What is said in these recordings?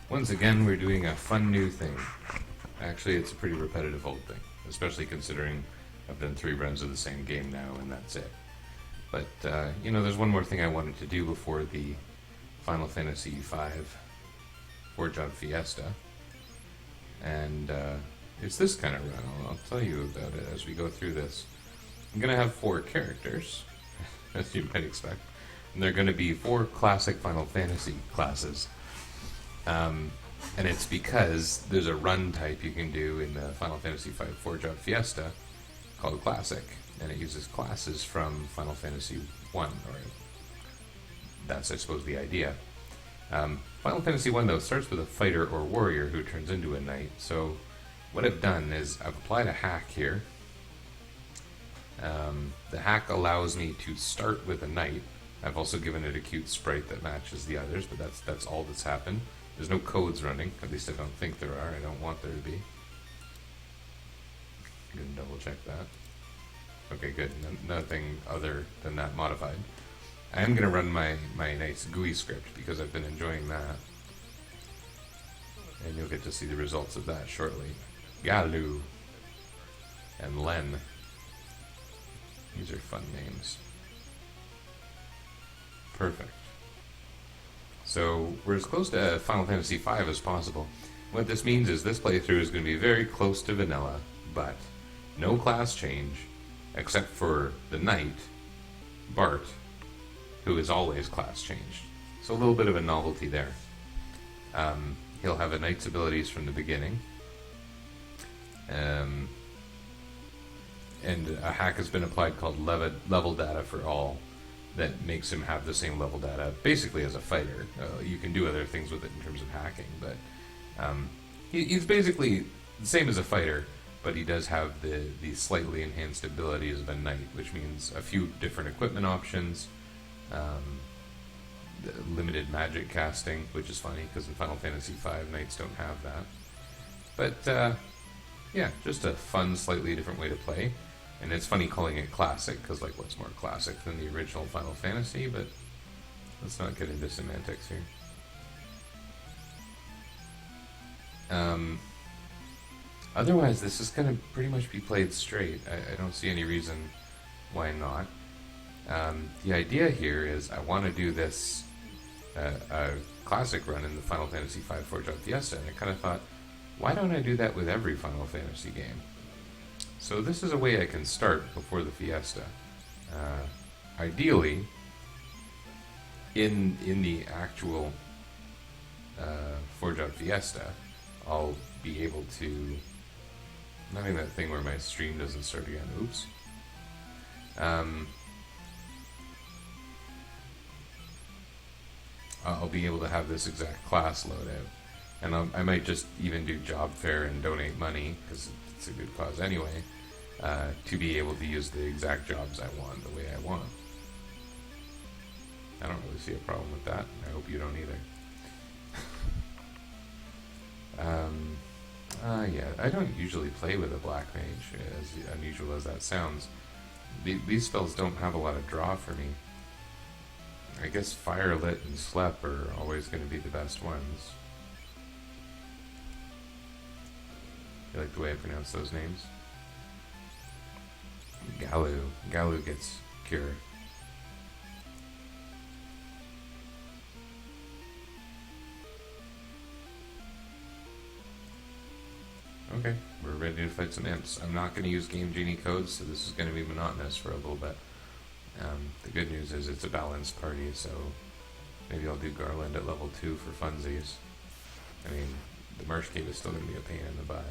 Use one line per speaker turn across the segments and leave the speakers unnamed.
Once again, we're doing a fun new thing. Actually, it's a pretty repetitive old thing, especially considering I've done 3 runs of the same game now, and that's it. But, there's one more thing I wanted to do before the Final Fantasy V four-job Fiesta. And it's this kind of run. I'll tell you about it as we go through this. I'm going to have 4 characters, as you might expect. And they're going to be 4 classic Final Fantasy classes. And it's because there's a run type you can do in the Final Fantasy V four-job Fiesta called Classic. And it uses classes from Final Fantasy I, or that's, I suppose, the idea. Final Fantasy I, though, starts with a fighter or warrior who turns into a knight. So what I've done is I've applied a hack here. The hack allows me to start with a knight. I've also given it a cute sprite that matches the others, but that's all that's happened. There's no codes running, at least I don't think there are. I don't want there to be. I'm going to double check that. Okay, good. Nothing other than that modified. I am going to run my nice GUI script because I've been enjoying that. And you'll get to see the results of that shortly. Galu and Len. These are fun names. Perfect. So we're as close to Final Fantasy V as possible. What this means is this playthrough is going to be very close to vanilla, but no class change, except for the knight, Bart, who is always class changed. So a little bit of a novelty there. He'll have a knight's abilities from the beginning. And a hack has been applied called level data for all that makes him have the same level data basically as a fighter. You can do other things with it in terms of hacking, but he's basically the same as a fighter, but he does have the slightly enhanced abilities of a knight, which means a few different equipment options, limited magic casting, which is funny because in Final Fantasy V knights don't have that. But yeah, just a fun, slightly different way to play. And it's funny calling it classic, because what's more classic than the original Final Fantasy, but let's not get into semantics here. Otherwise, this is going to pretty much be played straight. I don't see any reason why not. The idea here is I want to do this a classic run in the Final Fantasy V four-job Fiesta, and I kind of thought, why don't I do that with every Final Fantasy game? So this is a way I can start before the Fiesta. Ideally, in the actual four-job Fiesta, I'll be able to... I'm having that thing where my stream doesn't start again. Oops. I'll be able to have this exact class loadout. And I might just even do job fare and donate money, because it's a good cause anyway, to be able to use the exact jobs I want the way I want. I don't really see a problem with that. I hope you don't either. Yeah, I don't usually play with a black mage, as unusual as that sounds. These spells don't have a lot of draw for me. I guess Firelit and Slep are always going to be the best ones. You like the way I pronounce those names? Galu. Galu gets Cure. Okay, we're ready to fight some imps. I'm not going to use Game Genie codes, so this is going to be monotonous for a little bit. The good news is it's a balanced party, so maybe I'll do Garland at level 2 for funsies. I mean, the Marsh Cave is still going to be a pain in the butt.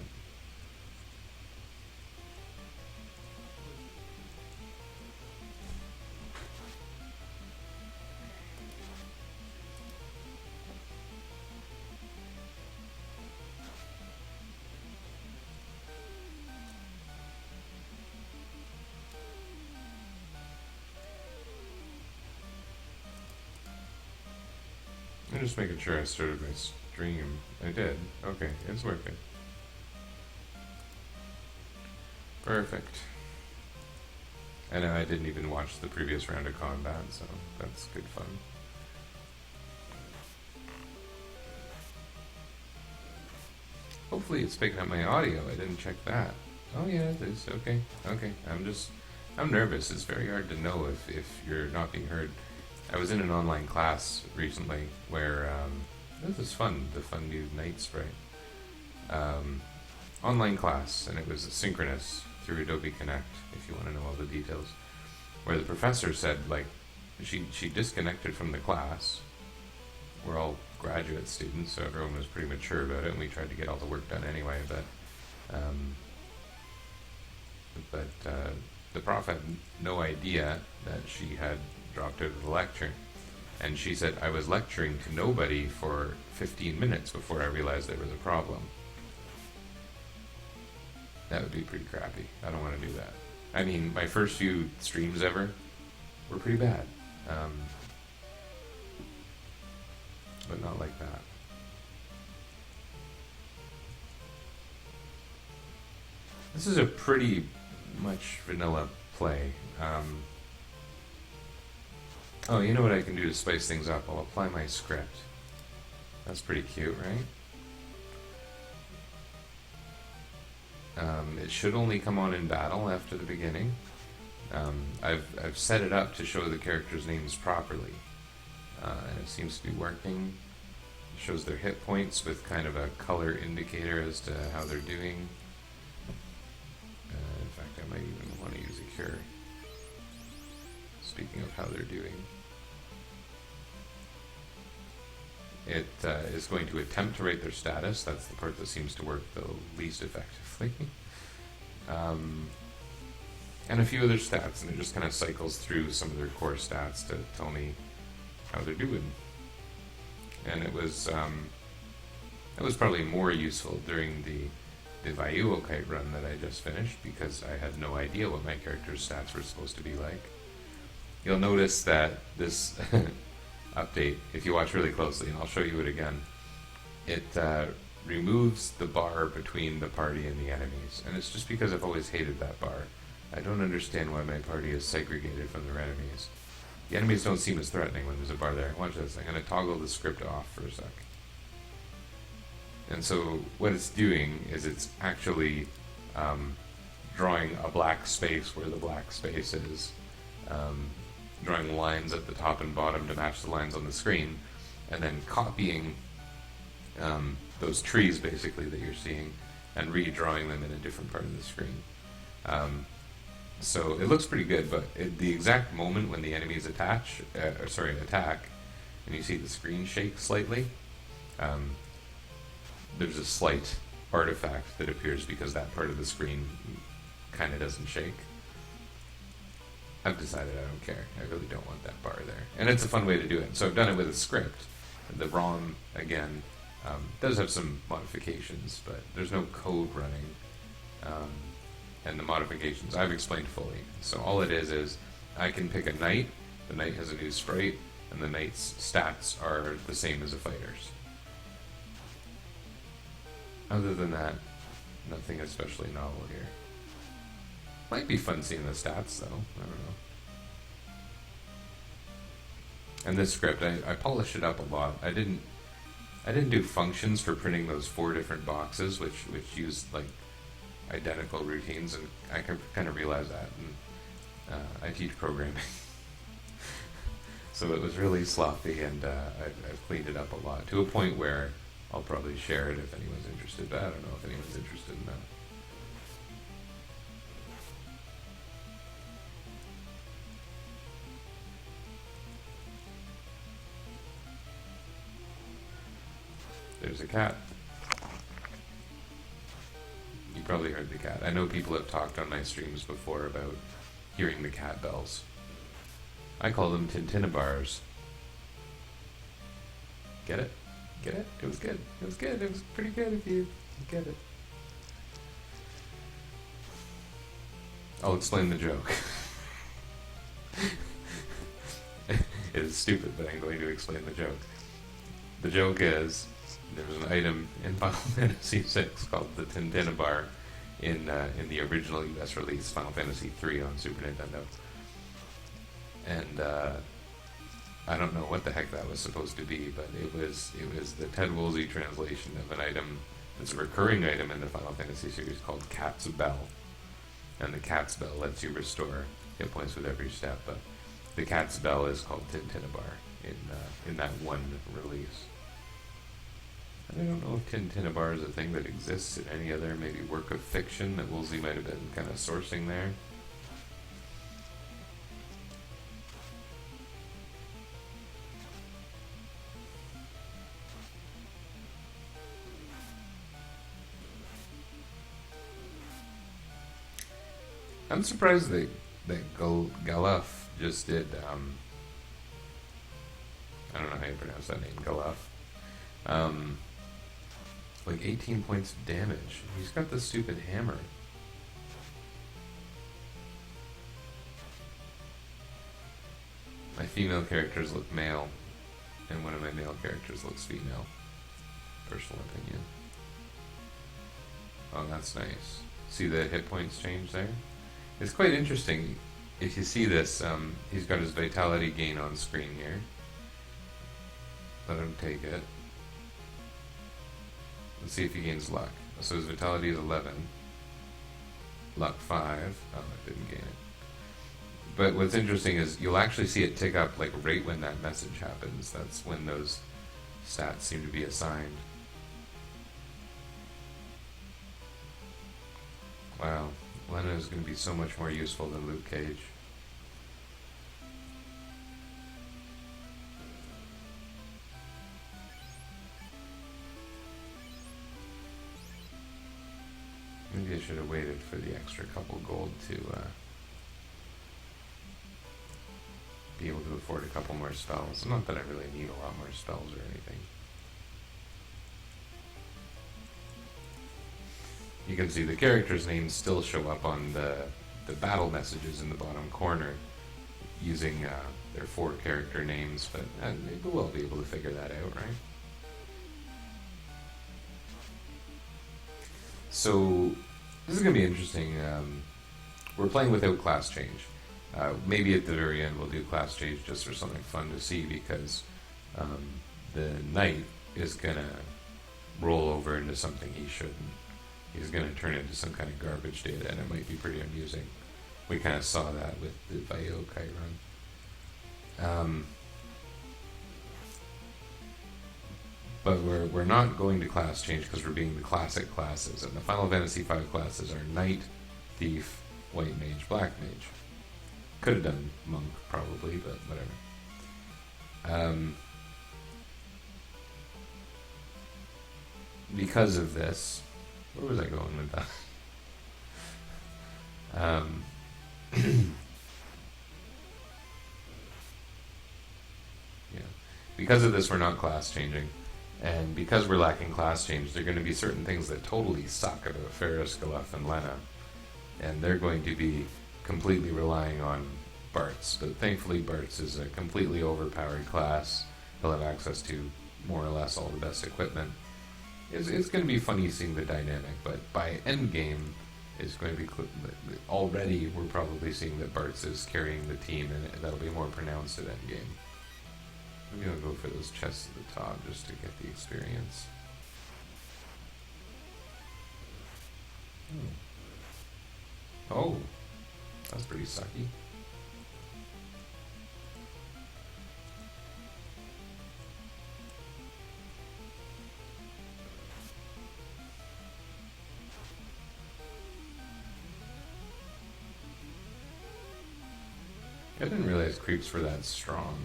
I'm just making sure I started my stream. I did. Okay, it's working. Perfect. I know I didn't even watch the previous round of combat, so that's good fun. Hopefully it's picking up my audio. I didn't check that. Oh yeah, it is. Okay. Okay. I'm nervous. It's very hard to know if you're not being heard. I was in an online class recently where, this is fun, the fun new night sprite. Online class, and it was synchronous through Adobe Connect, if you want to know all the details, where the professor said, like, she disconnected from the class. We're all graduate students, so everyone was pretty mature about it, and we tried to get all the work done anyway, but the prof had no idea that she had dropped out of the lecture. And she said, I was lecturing to nobody for 15 minutes before I realized there was a problem. That would be pretty crappy. I don't want to do that. I mean, my first few streams ever were pretty bad. But not like that. This is a pretty much vanilla play. Oh, you know what I can do to spice things up? I'll apply my script. That's pretty cute, right? It should only come on in battle after the beginning. I've set it up to show the characters' names properly, and it seems to be working. It shows their hit points with kind of a color indicator as to how they're doing. In fact, I might even want to use a cure. Speaking of how they're doing. It is going to attempt to rate their status. That's the part that seems to work the least effectively. And a few other stats, and it just kind of cycles through some of their core stats to tell me how they're doing. And it was probably more useful during the Vayu kite run that I just finished, because I had no idea what my character's stats were supposed to be like. You'll notice that this update, if you watch really closely, and I'll show you it again, it removes the bar between the party and the enemies, and it's just because I've always hated that bar. I don't understand why my party is segregated from their enemies. The enemies don't seem as threatening when there's a bar there. Watch this, I'm going to toggle the script off for a sec. And so what it's doing is it's actually drawing a black space where the black space is, drawing lines at the top and bottom to match the lines on the screen, and then copying those trees basically that you're seeing and redrawing them in a different part of the screen. So it looks pretty good, but the exact moment when the enemies attack, and you see the screen shake slightly, there's a slight artifact that appears because that part of the screen kind of doesn't shake. I've decided I don't care. I really don't want that bar there. And it's a fun way to do it. So I've done it with a script. The ROM, again, does have some modifications, but there's no code running. And the modifications I've explained fully. So all it is I can pick a knight, the knight has a new sprite, and the knight's stats are the same as a fighter's. Other than that, nothing especially novel here. Might be fun seeing the stats, though. I don't know. And this script, I polished it up a lot. I didn't do functions for printing those 4 different boxes, which use like identical routines, and I kind of realized that. And I teach programming, so it was really sloppy, and I've cleaned it up a lot to a point where I'll probably share it if anyone's interested. But I don't know if anyone's interested in that. There's a cat. You probably heard the cat. I know people have talked on my streams before about hearing the cat bells. I call them tintinabars. Get it? Get it? It was good. It was good. It was pretty good if you get it. I'll explain the joke. It is stupid, but I'm going to explain the joke. The joke is, there was an item in Final Fantasy VI called the Tintinabar in the original US release, Final Fantasy III on Super Nintendo. And I don't know what the heck that was supposed to be, but it was the Ted Woolsey translation of an item It's a recurring item in the Final Fantasy series called Cat's Bell. And the Cat's Bell lets you restore hit points with every step. But the Cat's Bell is called Tintinabar in that one release. And I don't know if Tintinabar is a thing that exists in any other maybe work of fiction that Woolsey might have been kind of sourcing there. I'm surprised that Galuf just did, I don't know how you pronounce that name, Galuf. Like 18 points of damage. He's got the stupid hammer. My female characters look male, and one of my male characters looks female. Personal opinion. Oh, that's nice. See the hit points change there? It's quite interesting. If you see this, he's got his vitality gain on screen here. Let him take it. Let's see if he gains luck. So his vitality is 11. Luck 5. Oh, I didn't gain it. But what's interesting is you'll actually see it tick up like right when that message happens. That's when those stats seem to be assigned. Wow. Lena is going to be so much more useful than Luke Cage. Maybe I should have waited for the extra couple gold to be able to afford a couple more spells. Not that I really need a lot more spells or anything. You can see the characters' names still show up on the battle messages in the bottom corner using their 4 character names, but maybe we'll be able to figure that out, right? So this is going to be interesting. We're playing without class change. Maybe at the very end we'll do class change just for something fun to see, because the knight is going to roll over into something he shouldn't. He's going to turn into some kind of garbage data, and it might be pretty amusing. We kind of saw that with the Bio kite run. But we're not going to class change because we're being the classic classes, and the Final Fantasy V classes are Knight, Thief, White Mage, Black Mage. Could have done Monk probably, but whatever. Because of this, where was I going with that? Yeah. Because of this, we're not class changing. And because we're lacking class change, there are going to be certain things that totally suck about Ferris, Galuf, and Lena. And they're going to be completely relying on Bartz. But thankfully, Bartz is a completely overpowered class. He'll have access to more or less all the best equipment. It's going to be funny seeing the dynamic, but by endgame, it's going to be already we're probably seeing that Bartz is carrying the team, and that'll be more pronounced at endgame. Maybe I'll go for those chests at the top just to get the experience. Oh, that's pretty sucky. I didn't realize creeps were that strong.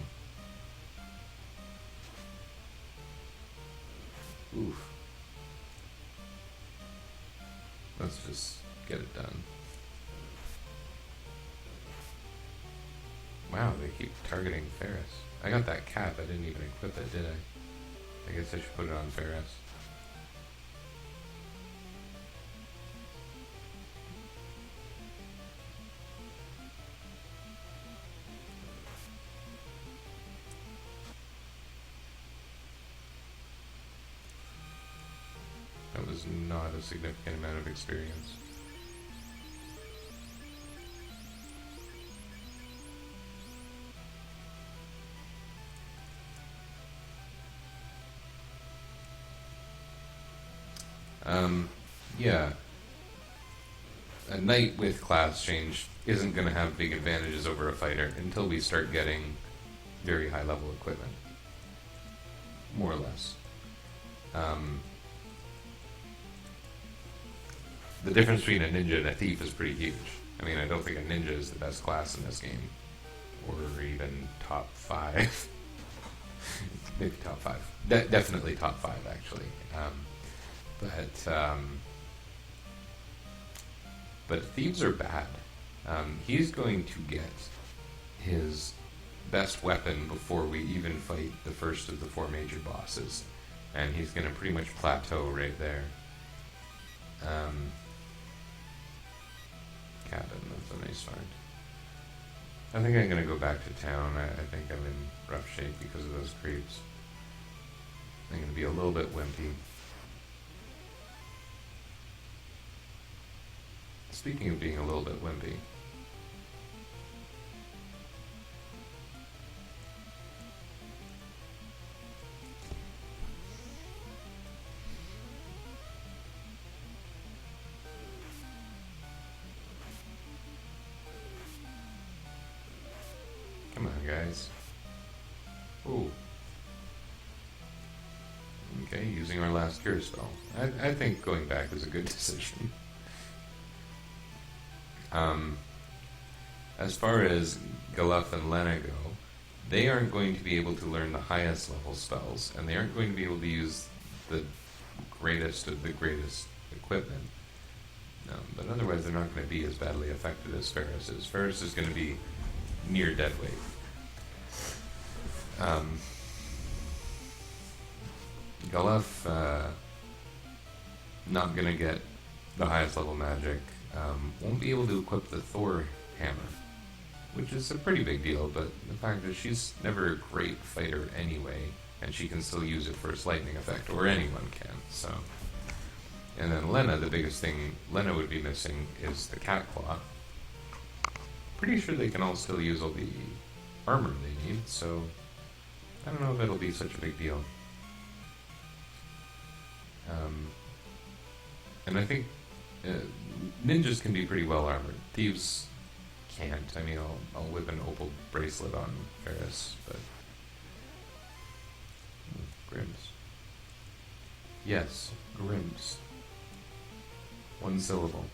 Oof. Let's just get it done. Wow, they keep targeting Ferris. I got that cap, I didn't even equip it, did I? I guess I should put it on Ferris. That was not a significant amount of experience. Um, yeah, a knight with class change isn't going to have big advantages over a fighter until we start getting very high level equipment, more or less. Um, the difference between a ninja and a thief is pretty huge. I mean, I don't think a ninja is the best class in this game, or even top 5. Maybe top 5. Definitely top 5, actually. But but thieves are bad. He's going to get his best weapon before we even fight the first of the 4 major bosses, and he's going to pretty much plateau right there. Cabin, that's a nice find. I think I'm going to go back to town. I think I'm in rough shape because of those creeps. I'm going to be a little bit wimpy. Speaking of being a little bit wimpy, come on, guys. Ooh. Okay, using our last cure spell. I think going back is a good decision. As far as Galuf and Lena go, they aren't going to be able to learn the highest level spells, and they aren't going to be able to use the greatest of the greatest equipment. But otherwise, they're not going to be as badly affected as Ferris is. Ferris is going to be near dead weight. Galuf, not going to get the highest level magic. Won't be able to equip the Thor hammer, which is a pretty big deal, but the fact that she's never a great fighter anyway, and she can still use it for its lightning effect, or anyone can, so. And then Lena, the biggest thing Lena would be missing is the cat claw. Pretty sure they can all still use all the armor they need, so I don't know if it'll be such a big deal. And I think ninjas can be pretty well armored. Thieves can't. I mean, I'll whip an opal bracelet on Ferris, but Grims. Yes, Grims. 1 syllable.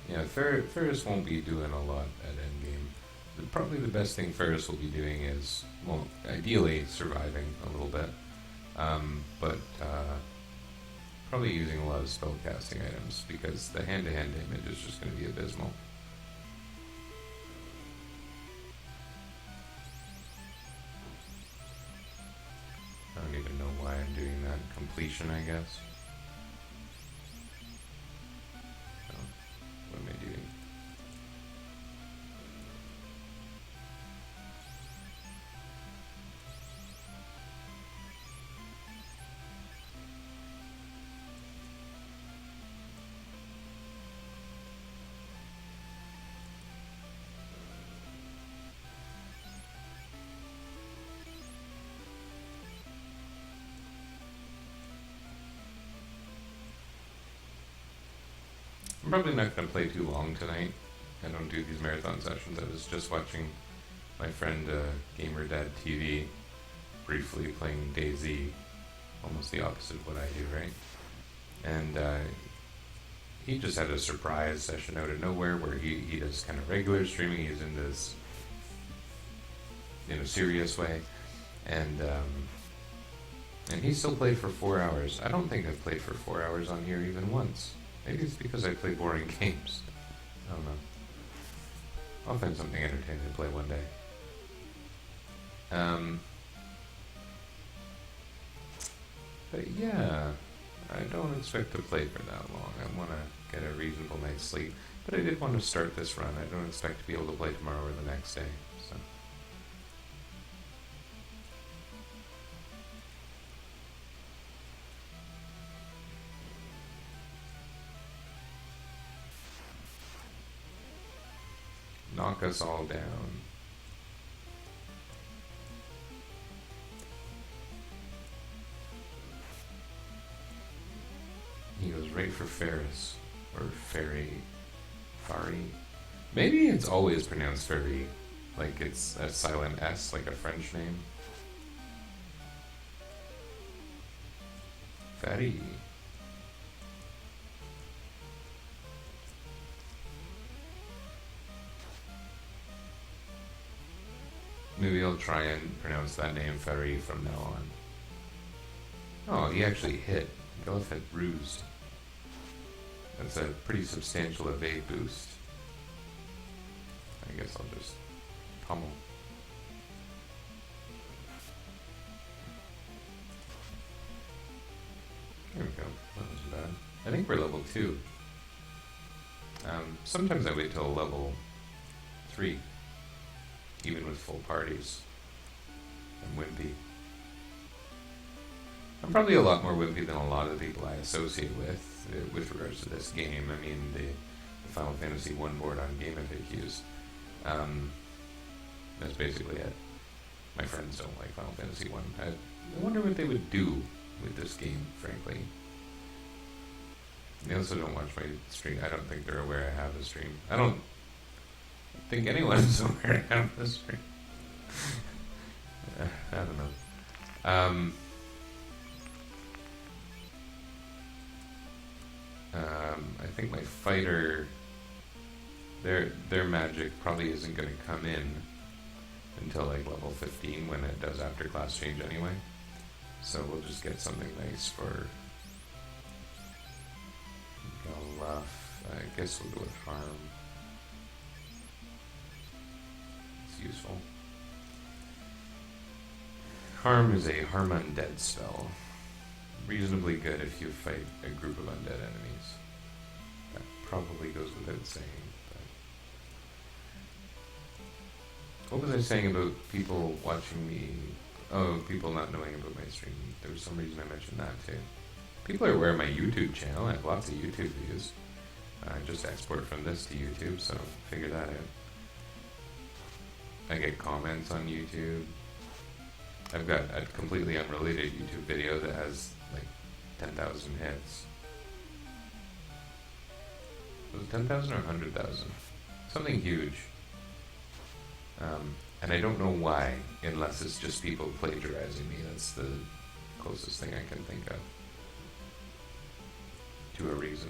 Yeah, Ferris won't be doing a lot at endgame. Probably the best thing Ferris will be doing is, well, ideally surviving a little bit, but probably using a lot of spellcasting items, because the hand-to-hand damage is just going to be abysmal. I don't even know why I'm doing that. Completion, I guess. What am I doing? I'm probably not going to play too long tonight. I don't do these marathon sessions. I was just watching my friend Gamer Dad TV briefly playing DayZ, almost the opposite of what I do, right? And he just had a surprise session out of nowhere where he does kind of regular streaming. He's in this in a serious way, and he still played for 4 hours. I don't think I've played for 4 hours on here even once. Maybe it's because I play boring games. I don't know. I'll find something entertaining to play one day. But yeah, I don't expect to play for that long. I want to get a reasonable night's sleep. But I did want to start this run. I don't expect to be able to play tomorrow or the next day, so. Knock us all down. He goes right for Ferris. Or Ferry. Fari. Maybe it's always pronounced Ferry. Like it's a silent S, like a French name. Ferry. Maybe I'll try and pronounce that name Ferry from now on. Oh, he actually hit. Gulf had bruised. That's a pretty substantial evade boost. I guess I'll just pummel. There we go. That wasn't bad. I think we're level 2. Sometimes I wait till level 3. Even with full parties. I'm wimpy. I'm probably a lot more wimpy than a lot of the people I associate with regards to this game. I mean, the Final Fantasy 1 board on GameFAQs. That's basically it. My friends don't like Final Fantasy 1. I wonder what they would do with this game, frankly. They also don't watch my stream. I don't think they're aware I have a stream. I don't think anyone's aware I have a stream. I don't know. I think my fighter, their magic probably isn't going to come in until like level 15 when it does after class change anyway. So we'll just get something nice for Galuff. I guess we'll go with Harm. It's useful. Harm is a Harm Undead spell. Reasonably good if you fight a group of undead enemies. That probably goes without saying. But what was I saying about people watching me? Oh, people not knowing about my stream. There was some reason I mentioned that too. People are aware of my YouTube channel. I have lots of YouTube views. I just export from this to YouTube, so figure that out. I get comments on YouTube. I've got a completely unrelated YouTube video that has like 10,000 hits. Was it 10,000 or 100,000? Something huge. And I don't know why, unless it's just people plagiarizing me. That's the closest thing I can think of to a reason.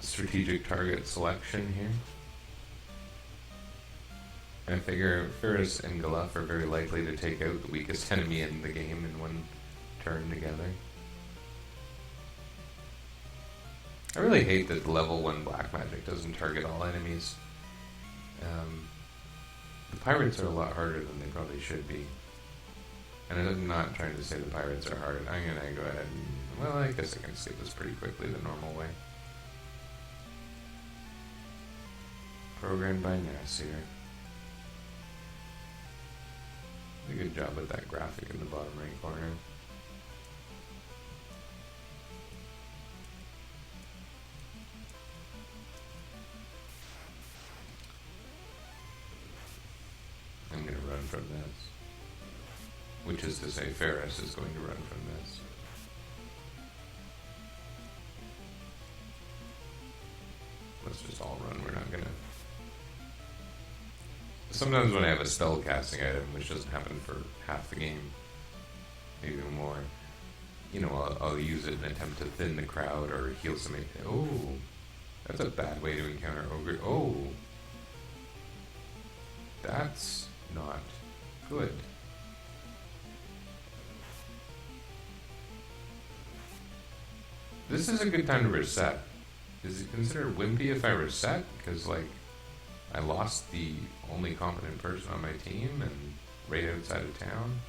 Strategic target selection here. I figure Ferris and Galuff are very likely to take out the weakest enemy in the game in one turn together. I really hate that level 1 black magic doesn't target all enemies. The pirates are a lot harder than they probably should be. And I'm not trying to say the pirates are hard. I'm gonna go ahead and, well, I guess I can say this pretty quickly the normal way. Programmed by Nasir. Did a good job with that graphic in the bottom right corner. I'm going to run from this. Which is to say Ferris is going to run from this. Let's just all run. We're not going to... Sometimes when I have a spell casting item, which doesn't happen for half the game, maybe more, you know, I'll use it in an attempt to thin the crowd or heal somebody. Oh, that's a bad way to encounter Ogre. Oh, That's not good. This is a good time to reset. Is it considered wimpy if I reset? Because, like, I lost the only competent person on my team and right outside of town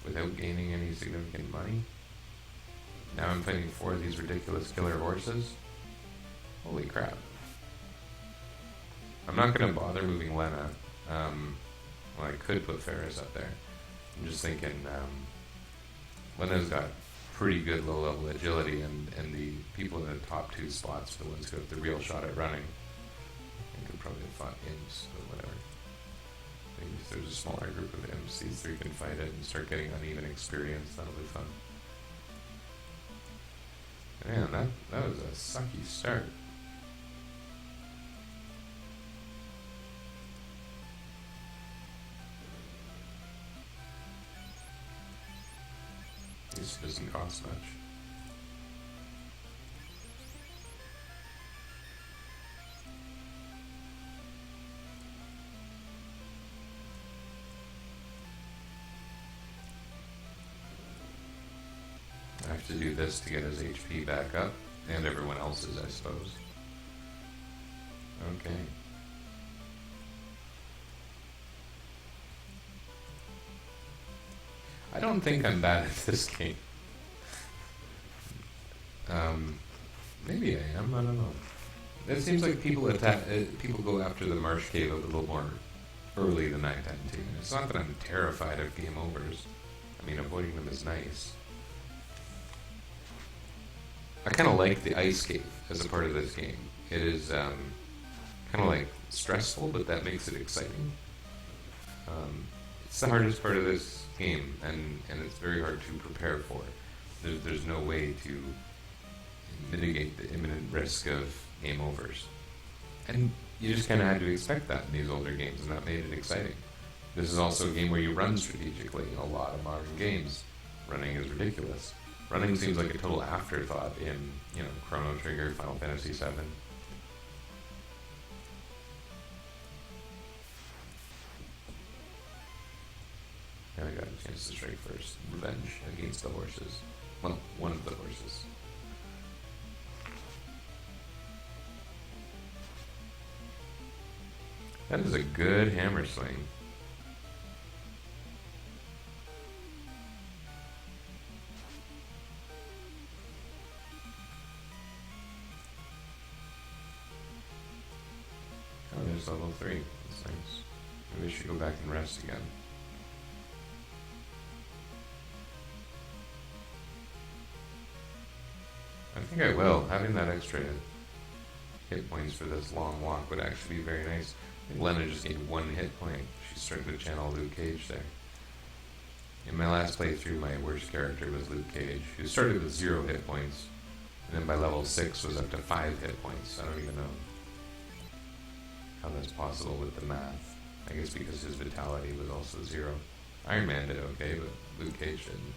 without gaining any significant money. Now I'm fighting 4 of these ridiculous killer horses. Holy crap. I'm not going to bother moving Lena. Well, I could put Ferris up there. I'm just thinking, Lena's got pretty good low-level agility, and the people in the top 2 spots are the ones who have the real shot at running. I could probably have fought imps, but whatever. Maybe if there's a smaller group of imps, these 3 can fight it and start getting uneven experience. That'll be fun. Man, that was a sucky start. This doesn't cost much. I have to do this to get his HP back up, and everyone else's, I suppose. Okay. I don't think I'm bad at this game. Maybe I am, I don't know. It seems like people go after the Marsh Cave a little more early than I tend to. It's not that I'm terrified of game overs. I mean, avoiding them is nice. I kind of like the ice cave as a part of this game. It is kind of like stressful, but that makes it exciting. It's the hardest part of this game, and it's very hard to prepare for. There's no way to mitigate the imminent risk of game overs. And you just kind of had to expect that in these older games, and that made it exciting. This is also a game where you run strategically. In a lot of modern games, running is ridiculous. Running seems like a total afterthought in, Chrono Trigger, Final Fantasy VII. And I got a chance to strike first. Revenge against the horses. Well, one of the horses. That is a good hammer swing. Oh, there's level 3. That's nice. Maybe I should go back and rest again. I think I will. Having that extra hit points for this long walk would actually be very nice. I think Lena just gained 1 hit point. She's starting to channel Luke Cage there. In my last playthrough, my worst character was Luke Cage, who started with 0 hit points, and then by level 6 was up to 5 hit points. I don't even know how that's possible with the math. I guess because his vitality was also 0. Iron Man did okay, but Luke Cage didn't.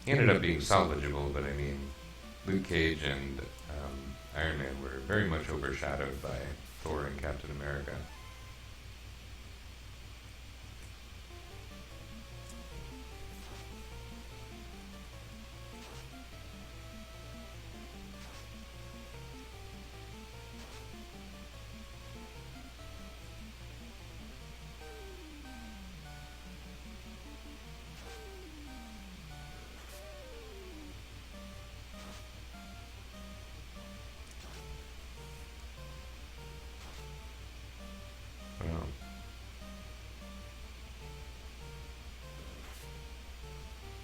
He ended up being salvageable, but I mean, Luke Cage and Iron Man were very much overshadowed by Thor and Captain America.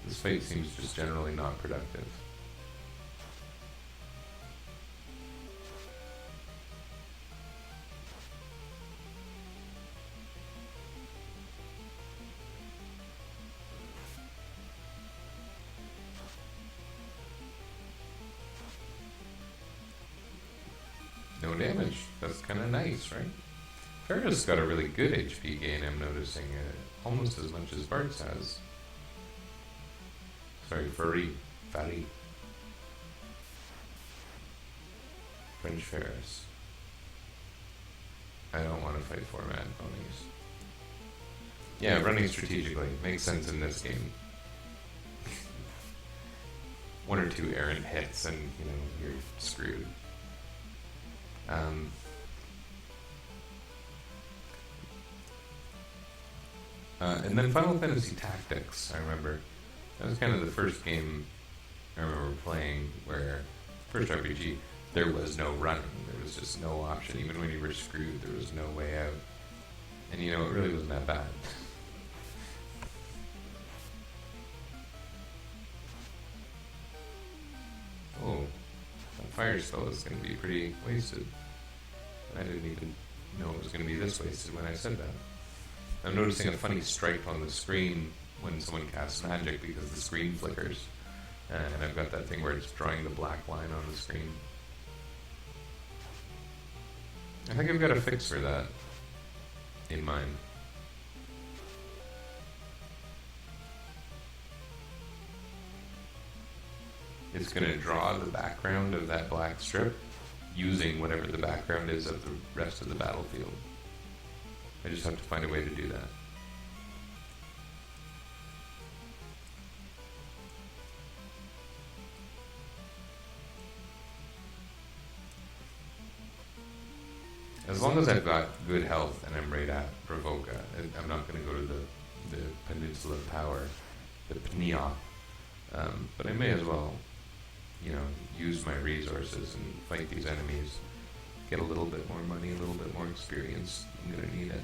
This fight seems just generally not productive. No damage. That's kind of nice, right? Ferris got a really good HP gain, I'm noticing. Almost as much as Bart's has. Sorry, Fatty. French Ferris. I don't want to fight four mad ponies. Yeah, running strategically makes sense in this game. One or two errant hits and, you're screwed. And then Final Fantasy Tactics, I remember. That was kind of the first game I remember playing where, first RPG, there was no running. There was just no option. Even when you were screwed, there was no way out. And it really wasn't that bad. Oh, that fire spell is going to be pretty wasted. I didn't even know it was going to be this wasted when I said that. I'm noticing a funny stripe on the screen when someone casts magic because the screen flickers. And I've got that thing where it's drawing the black line on the screen. I think I've got a fix for that in mind. It's going to draw the background of that black strip using whatever the background is of the rest of the battlefield. I just have to find a way to do that. As long as I've got good health and I'm right at Provoca, I'm not going to go to the Peninsula of Power, the Pnia, but I may as well, use my resources and fight these enemies, get a little bit more money, a little bit more experience. I'm going to need it.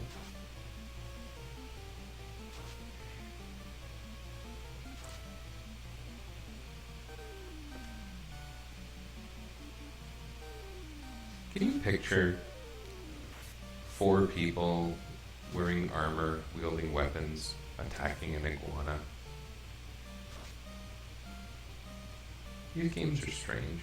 Can you picture 4 people wearing armor, wielding weapons, attacking an iguana? These games are strange.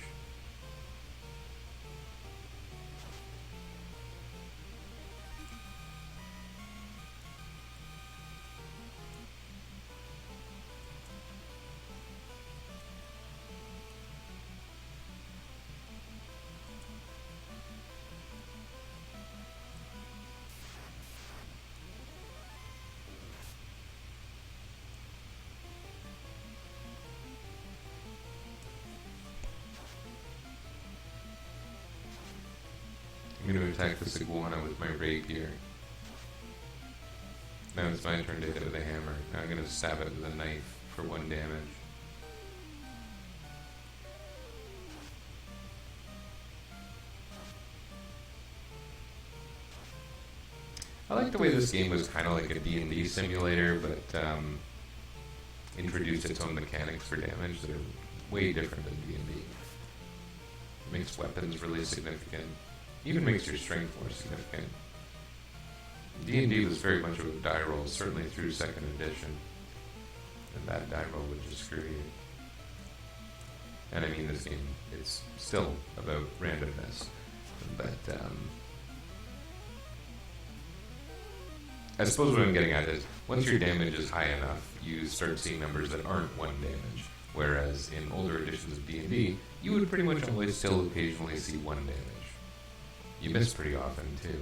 I'm going to attack this iguana with my rapier. Now it's my turn to hit it with a hammer. Now I'm going to stab it with a knife for 1 damage. I like the way this game was kind of like a D&D simulator, but introduced its own mechanics for damage that are way different than D&D. It makes weapons really significant. Even makes your strength more significant. D&D was very much of a die roll, certainly through 2nd edition. And that die roll would just screw you. And I mean, this game, it's still about randomness. But, I suppose what I'm getting at is, once your damage is high enough, you start seeing numbers that aren't 1 damage. Whereas in older editions of D&D, you would pretty much always still occasionally see 1 damage. You miss pretty often, too.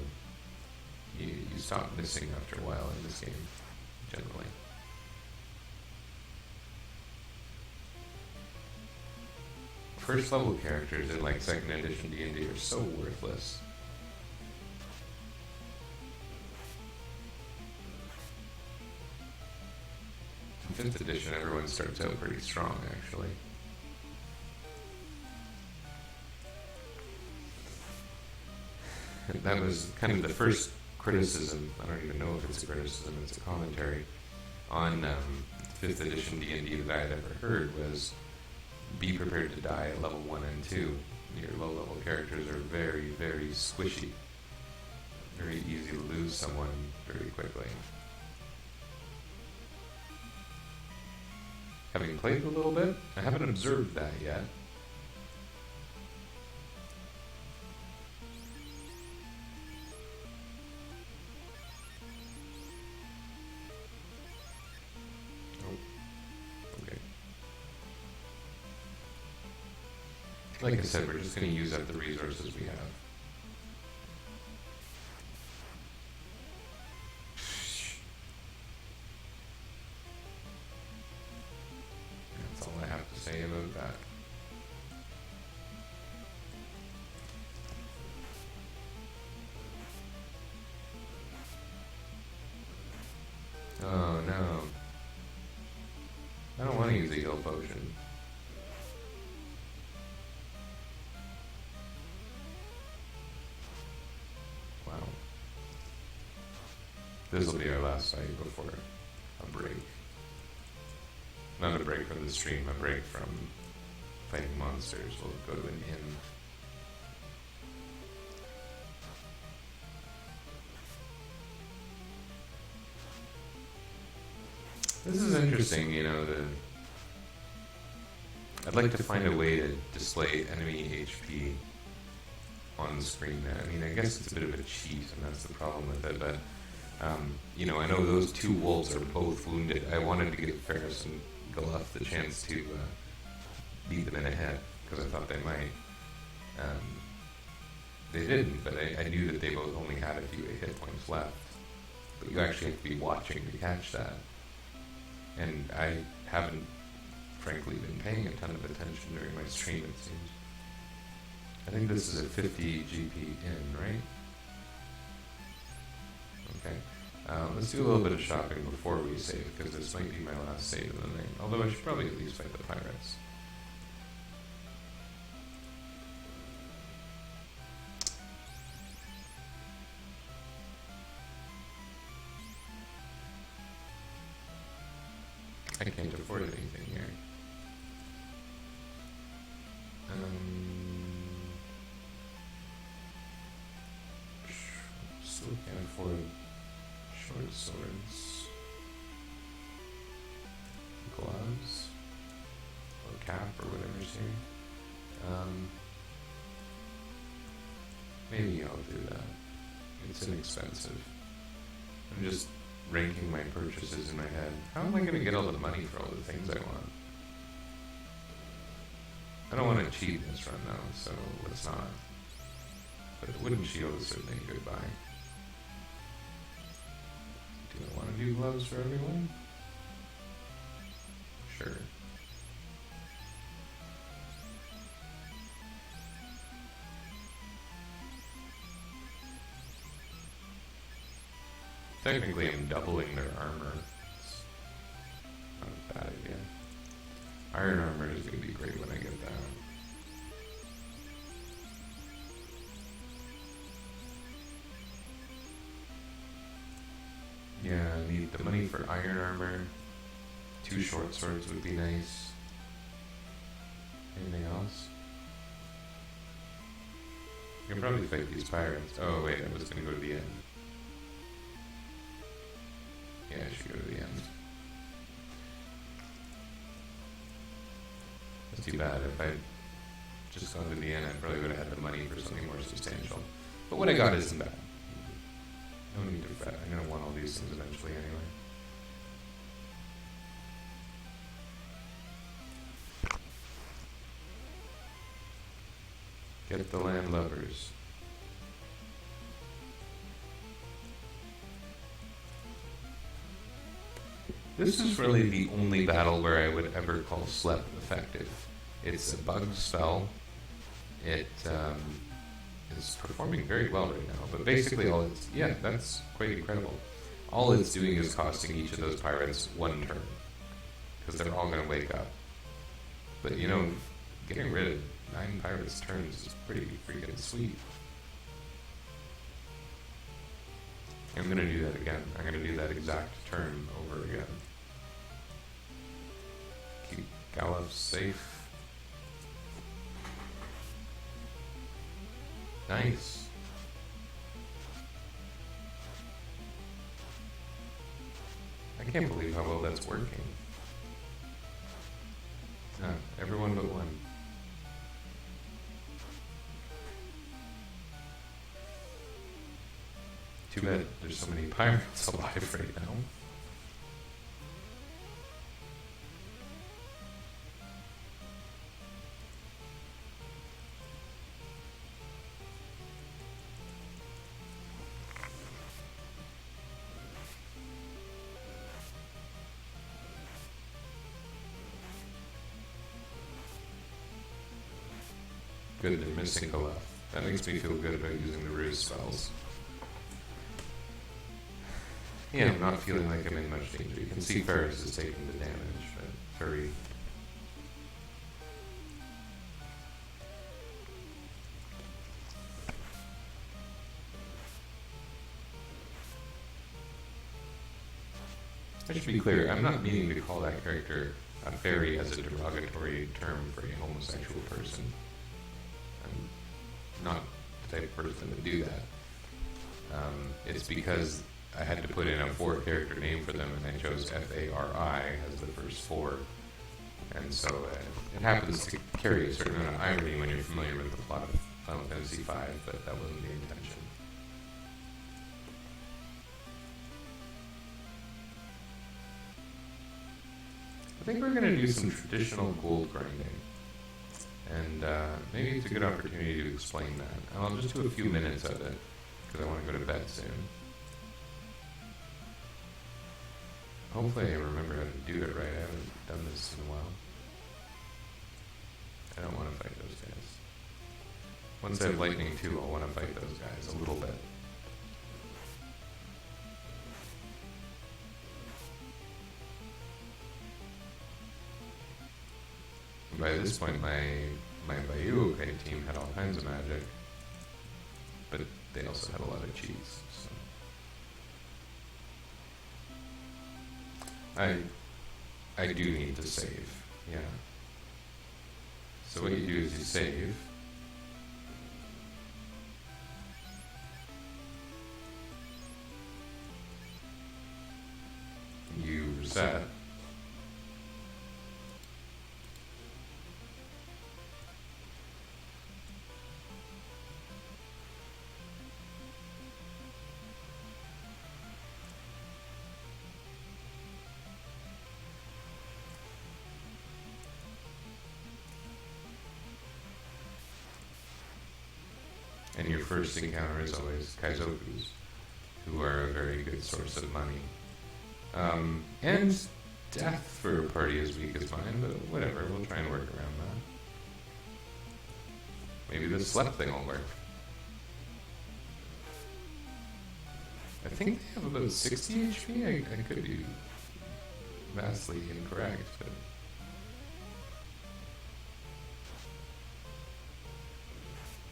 You stop missing after a while in this game, generally. First level characters in, 2nd edition D&D are so worthless. In 5th edition, everyone starts out pretty strong, actually. That was kind of the first criticism, I don't even know if it's a criticism, it's a commentary, on 5th edition D&D that I had ever heard was, be prepared to die at level 1 and 2. Your low-level characters are very, very squishy. Very easy to lose someone very quickly. Having played a little bit, I haven't observed that yet. Like I said, we're just going to use up the resources we have. That's all I have to say about that. Oh no. I don't want to use a heal potion. Wow. This will be our last fight before a break. Not a break from the stream, a break from fighting monsters. We'll go to an inn. This is interesting, you know, I'd like to find a way to display enemy HP on the screen. I mean, I guess it's a bit of a cheat, and that's the problem with it, but, you know, I know those two wolves are both wounded. I wanted to give Ferris and Guluf the chance to beat them in a head, because I thought they might. They didn't, but I knew that they both only had a few hit points left. But you actually have to be watching to catch that. And I haven't, frankly, been paying a ton of attention during my stream, it seems. I think this is a 50 GP in, right? Okay. Let's do a little bit of shopping before we save, because this might be my last save of the night. Although I should probably at least fight the pirates. I can't afford anything here. Still can't afford short swords, gloves, or cap, or whatever's here. Maybe I'll do that. It's inexpensive. I'm just ranking my purchases in my head. How am I going to get all the money for all the things I want? I don't want to cheat in this run though, so let's not. But the wooden shield is certainly a good buy. Do I want to do gloves for everyone? Sure. Technically, I'm doubling their armor. It's not a bad idea. Iron armor is going to be great when I get that. Yeah, I need the money for iron armor. 2 short swords would be nice. Anything else? I can probably fight these pirates. Oh wait, I was going to go to the end. Yeah, I should go to the end. That's too bad. If I'd just gone to the end, I probably would have had the money for something more substantial. But what I got isn't bad. No need to fret. I'm going to want all these things eventually anyway. Get the landlubbers. This is really the only battle where I would ever call Slep effective. It's a bug spell. It is performing very well right now, but basically all it's... Yeah, that's quite incredible. All it's doing is costing each of those pirates 1 turn, because they're all going to wake up. But, you know, getting rid of 9 pirates' turns is pretty freaking sweet. I'm going to do that again. I'm going to do that exact turn over again. Keep Gallop safe. Nice. I can't believe how well that's working. Everyone but one. Too bad there's so many pirates alive right now. Good, they're missing a lot. That makes me feel good about using the ruse spells. Yeah, I'm not feeling like I'm in much danger. You can see Ferris is taking the damage, but Furry... I should be clear, I'm not meaning to call that character a fairy as a derogatory term for a homosexual person. I'm not the type of person to do that. It's because I had to put in a 4-character name for them, and I chose F-A-R-I as the first 4. And so it happens to carry a certain amount of irony when you're familiar with the plot of Final Fantasy V, but that wasn't the intention. I think we're going to do some traditional gold grinding. And maybe it's a good opportunity to explain that. And I'll just do a few minutes of it, because I want to go to bed soon. Hopefully I remember how to do it right. I haven't done this in a while. I don't want to fight those guys. Once I have Lightning 2, I'll want to fight those guys a little bit. By this point, my Bayou team had all kinds of magic, but they also had a lot of cheese. So. I do need to save, yeah. So what you do is you save. You reset. And your first encounter is always Kaizokus, who are a very good source of money. And death for a party as weak as mine, but whatever, we'll try and work around that. Maybe the slep thing will work. I think they have about 60 HP. I could be vastly incorrect, but...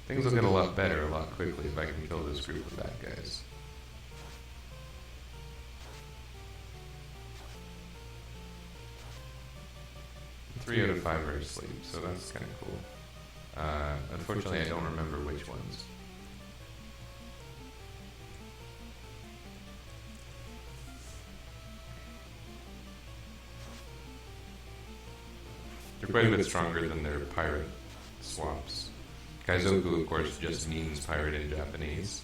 things will get a lot better a lot quickly if I can kill this group of bad guys. Three out of 5 are asleep, so that's kind of cool. Unfortunately, I don't remember which ones. They're quite a bit stronger than their pirate swaps. Kaizoku, of course, just means pirate in Japanese.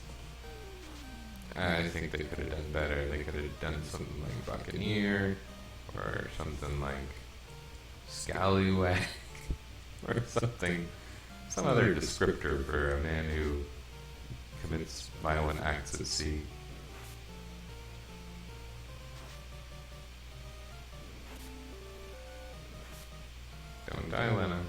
I think they could have done better. They could have done something like Buccaneer, or something like Scallywag, or something, some other descriptor for a man who commits violent acts at sea. Don't die, Lena.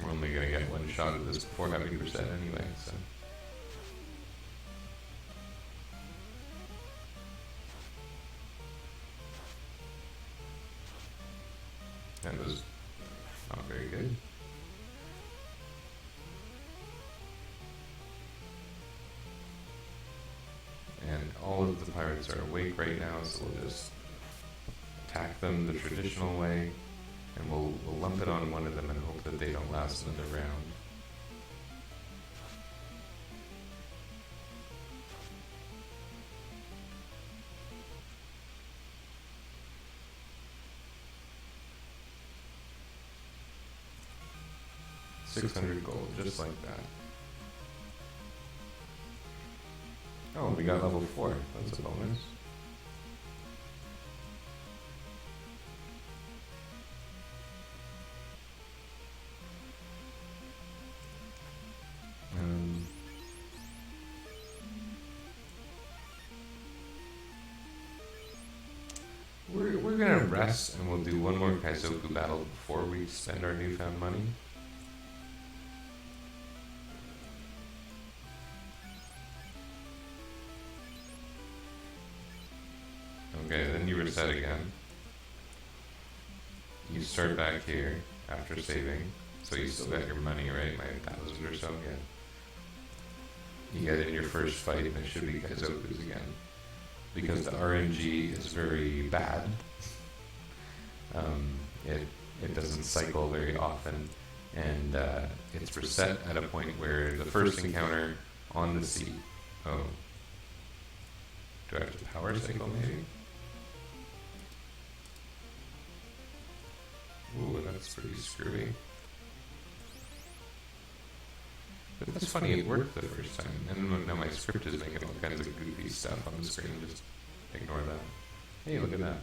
We're only going to get one shot at this before having reset anyway, so... that was not very good. And all of the pirates are awake right now, so we'll just attack them the traditional way. And we'll lump it on one of them and hope that they don't last another round. $600 gold, just like that. Oh, we got level 4. That's a bonus. Yes, and we'll do one more Kaizoku battle before we spend our newfound money. Okay, then you reset again. You start back here after saving, so you still got your money, right? My 1,000 or so, yeah. You get in your first fight, and it should be Kaizoku's again. Because the RNG is very bad. It doesn't cycle very often, and it's reset at a point where the first encounter on the sea. Oh. Do I have to power cycle, maybe? Ooh, that's pretty screwy. But that's funny, it worked the first time. And now my script is making all kinds of goofy stuff on the screen. Just ignore that. Hey, look at that.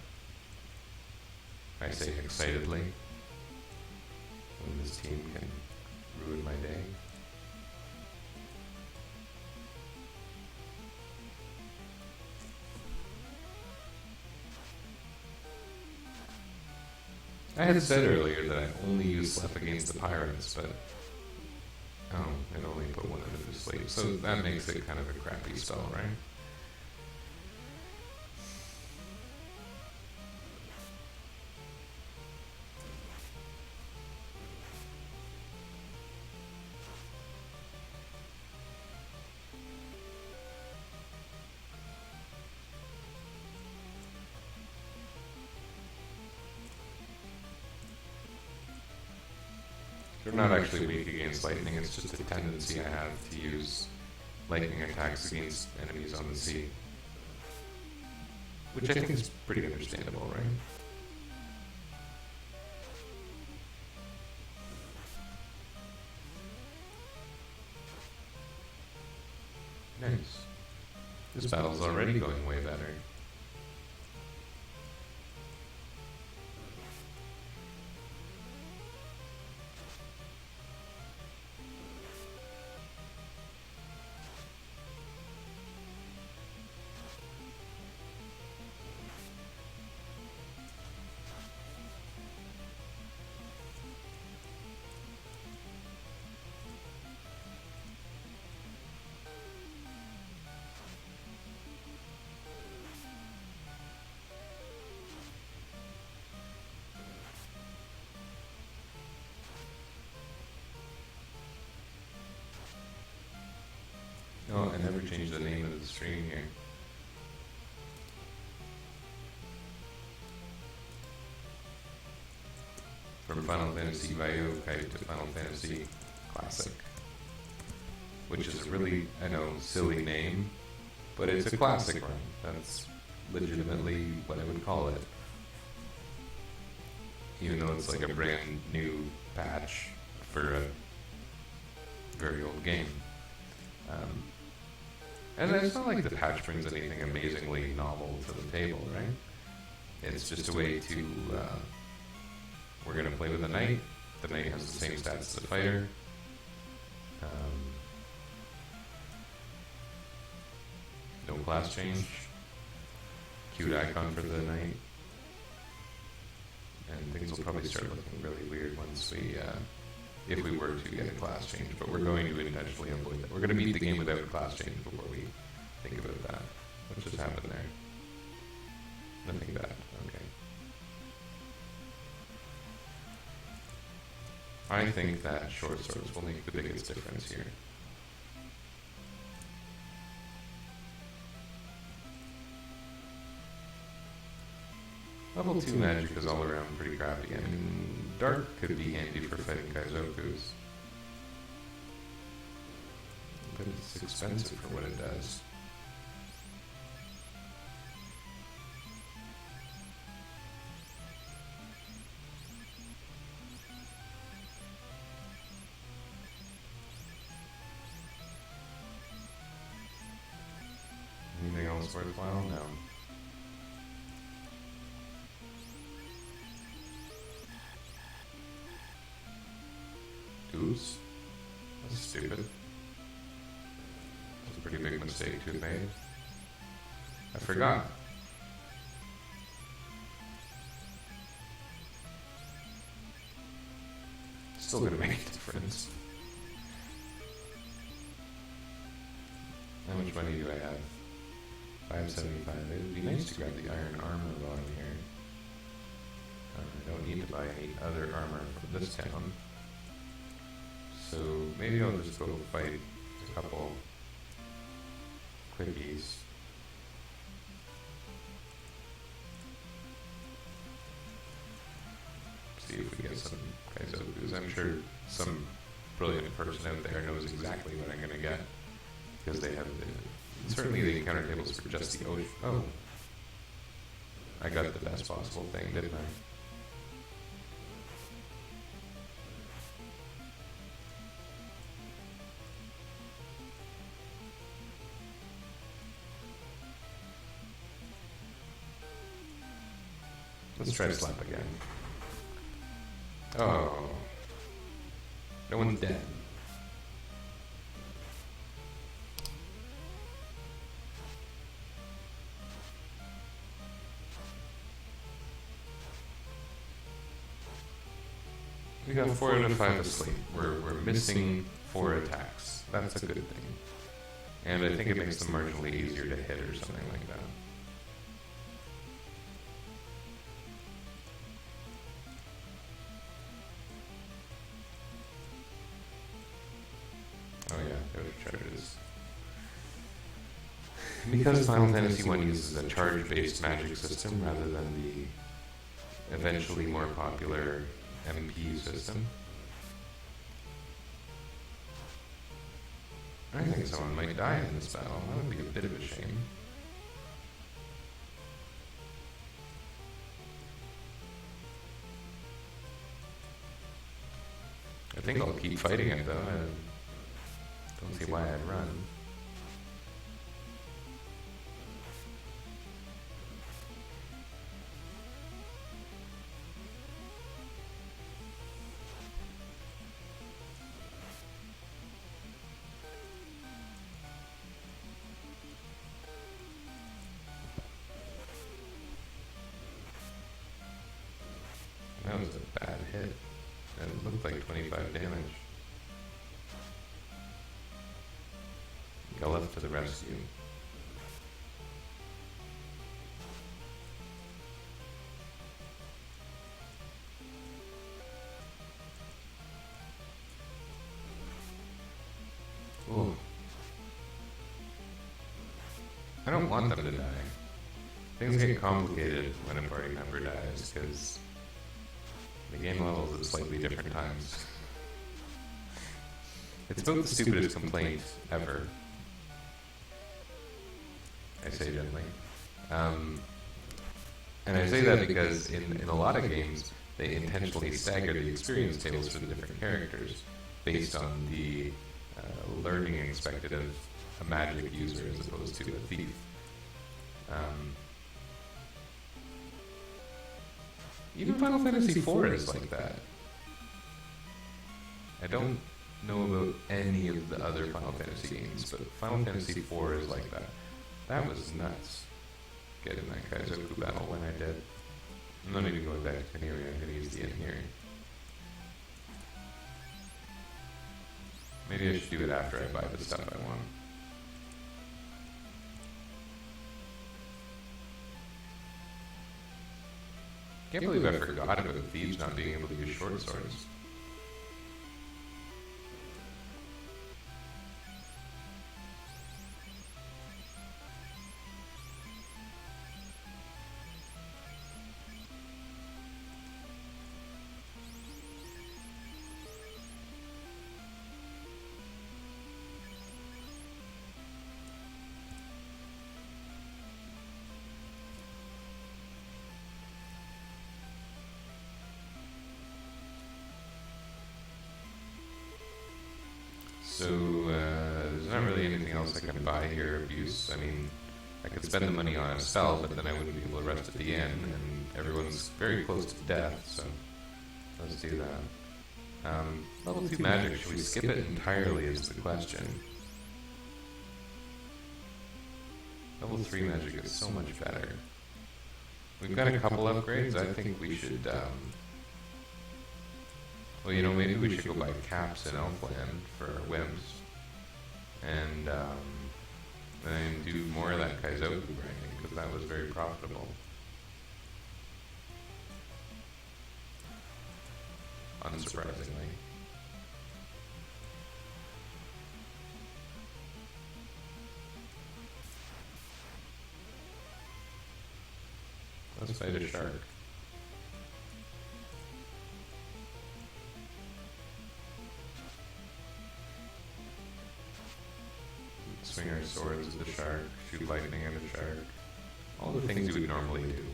I say excitedly when this team can ruin my day. I had said earlier that I only use Slep against the pirates, but it only put one of them to sleep, so that makes it kind of a crappy spell, right? They're not actually weak against lightning, it's just a tendency I have to use lightning attacks against enemies on the sea. Which I think is pretty understandable, right? Nice. This battle's already going way better. Oh, I never changed the name of the stream here. From Final Fantasy Vaiokai to Final Fantasy Classic. Which is a really, I know, silly name, but it's a classic run. That's legitimately what I would call it. Even though it's like a brand new patch for a very old game. And it's not like the patch brings anything amazingly novel to the table, right? It's just a way to, we're going to play with the knight. The knight has the same stats as the fighter. No class change. Cute icon for the knight. And things will probably start looking really weird once we, if we were to get a class change, but we're going to intentionally avoid that. We're going to beat the game without a class change before we think about that. What just happened there? Nothing bad. Okay. I think that short swords will make the biggest difference here. Level 2 magic is all around pretty crappy. I mean, dark could be handy for fighting Kaizokus. But it's expensive for what it does. Anything else worthwhile? No. Goose? That's stupid. That's a pretty big mistake to have made. I forgot. still gonna make a difference. How much money do I have? 575. It would be nice to grab the iron armor while I'm here. I don't need to buy any other armor from this town. So maybe I'll just go fight a couple quickies. See if we get some Kaizokus. I'm sure some brilliant person out there knows exactly what I'm going to get. Because they have certainly the encounter tables for just the ocean. Oh. I got the best possible thing, didn't I? Let's try to slap again. Oh. No one's dead. We got 4 out of 5 asleep. We're missing 4 attacks. That's a good thing. And I think it makes them marginally easier to hit or something like that. Oh yeah, there are charges. Because Final Fantasy 1 uses a charge-based magic system rather than the eventually more popular MP system, I think someone might die in this battle. That would be a bit of a shame. I think I'll keep fighting it though. I don't see why I'd run. That was a bad hit. And it looked like 25 damage. Gullef to the rescue. Ooh. I don't want them to die. Things get complicated when a party member dies, because the game levels at slightly different times. It's about the stupidest complaint ever. I say gently. And I say that because in a lot of games, they intentionally stagger the experience tables for the different characters based on the learning expected of a magic user as opposed to a thief. Even Final Fantasy IV is like that. I don't know about any of the other Final Fantasy games, but Final Fantasy IV is like that. That was nuts, getting that Kaizoku battle when I did. I'm not even going back to Canary, I'm going to use the Enhearing. Maybe I should do it after I buy the stuff I want. Can't believe I forgot about thieves not being able to use short swords. So, there's not really anything else I can buy here of use. I mean, I could spend the money on a spell, but then I wouldn't be able to rest at the inn, and everyone's very close to death, so let's do that. Level 2 magic, should we skip it entirely is the question. Level 3 magic is so much better. We've got a couple upgrades, I think we should Well, maybe we should go buy caps in Elfland for our whims, and then do more of that Kaizoku grinding, because that was very profitable. Unsurprisingly. Let's fight a shark. Swing our swords at the shark, shoot lightning at the shark. All the things you would normally do.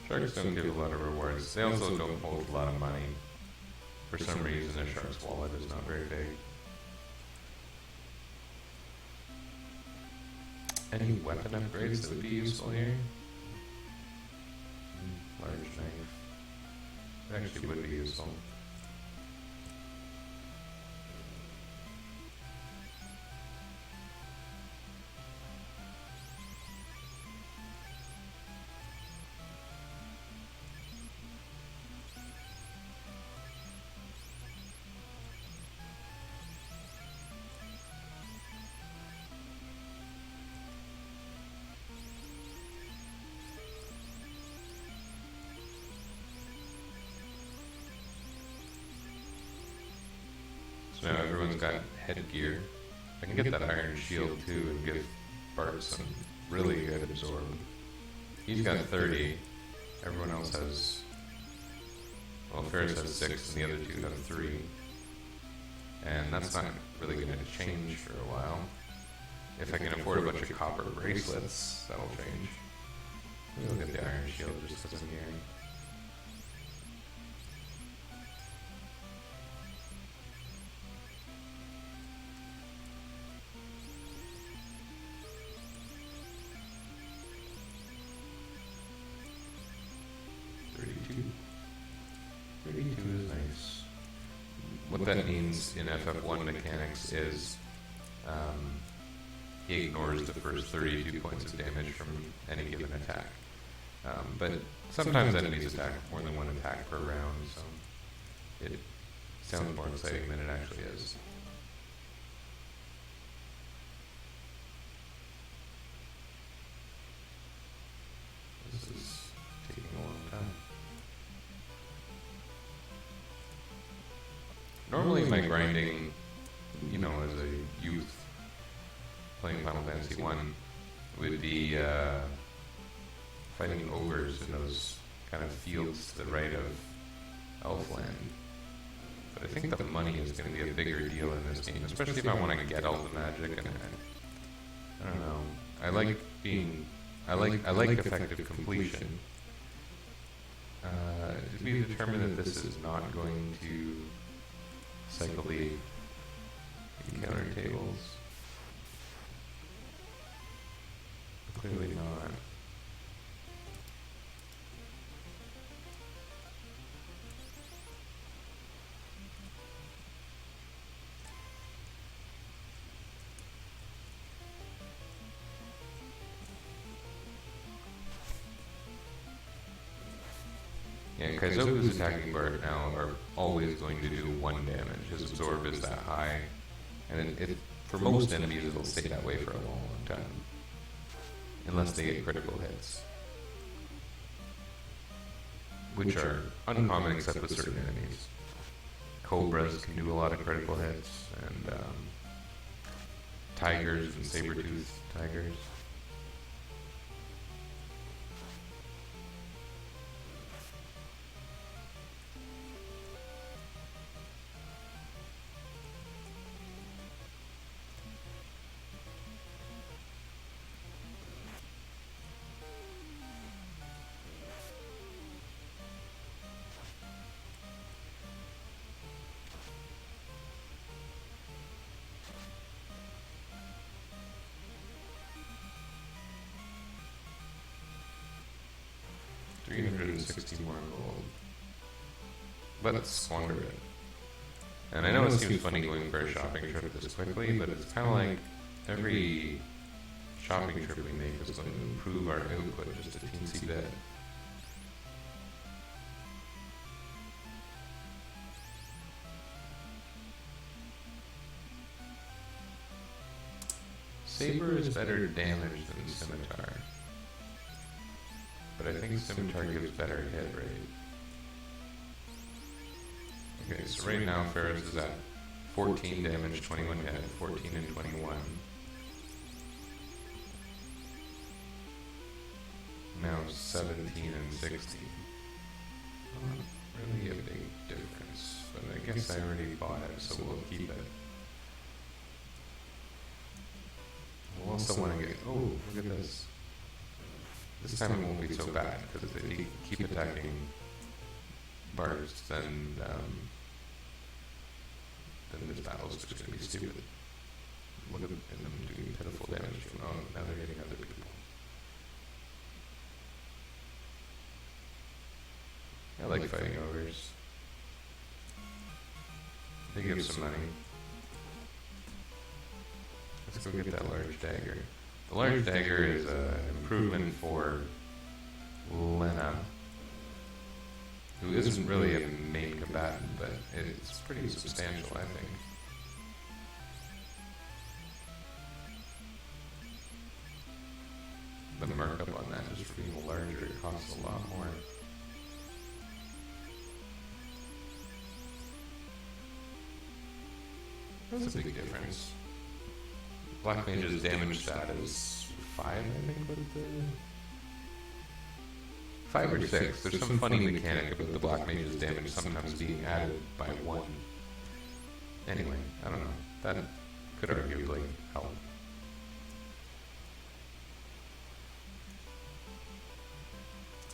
Sharks don't give a lot of rewards. They also don't hold a lot of money. For some reason, a shark's wallet is not very big. Any weapon upgrades that would be useful here? Large knife. It actually would be useful. So now everyone's got headgear. I can get that iron shield too and give Bart some really good absorb. He's got 30. Everyone else has... Well, Ferris has 6 and the other 2 have 3. And that's not really going to change for a while. If I can afford a bunch of copper bracelets, that'll change. We'll get the iron shield just because I'm here. What that means in FF1 mechanics is he ignores the first 32 points of damage from any given attack. But sometimes enemies attack more than one attack per round, so it sounds more exciting than it actually is. This is taking a long time. Normally my grinding, as a youth playing Final Fantasy 1 would be fighting ogres in those kind of fields to the right of Elfland. But I think the money is going to be a bigger deal in this game, especially if I want to get all the magic, and I don't know. I like effective completion. To be determined that this is not going to cycle the encounter tables. Clearly not. Yeah, Kaizoku's attacking Bart now are always going to do 1 damage. His absorb is that high. And for most enemies, it'll stay that way for a long, long time. Unless they get critical hits. Which are uncommon except with certain enemies. Cobras can do a lot of critical hits, and tigers and saber-toothed tigers. 360 more gold. But let's squander it. And I know it seems funny going for a shopping trip this quickly, but it's kind of like every shopping trip we make is going to improve our output just a teensy bit. Saber is better damage than Scimitar, but I think Scimitar gives better hit rate. Okay, so right now Ferris is at 14 damage, 21 hit, 14 and 21. Now 17 and 16. Not really a big difference, but I guess I already bought it, so we'll keep it. We'll also want to get, oh, look at this. This time it won't be so bad, because if they keep attacking bards, then this battle's just going to be stupid. Look at them doing pitiful damage. Oh, now they're getting other people. I like fighting ogres. They give some money. Let's go get that large dagger. The large dagger is an improvement for Lena, who isn't really a main combatant, but it's pretty substantial, I think. The markup on that is for being larger, it costs a lot more. That's a big difference. Black Mage's damage stat is 5, I think, with the... 5 or 6. There's some funny mechanic about the Black Mage's damage sometimes being added by 1. Anyway, I don't know. That could arguably help.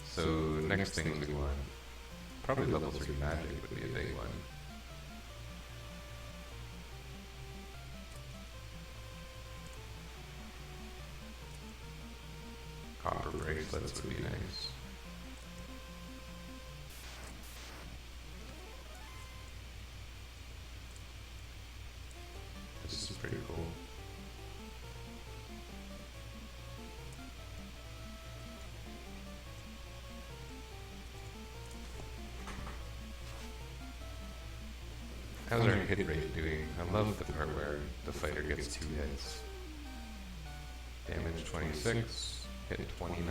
So, next things we want. Probably level 3 magic would be a big one. Copper bracelets would be nice. This is pretty cool. How's our hit rate doing? I love the part where the fighter gets 2 hits. Damage 26. Hit 29.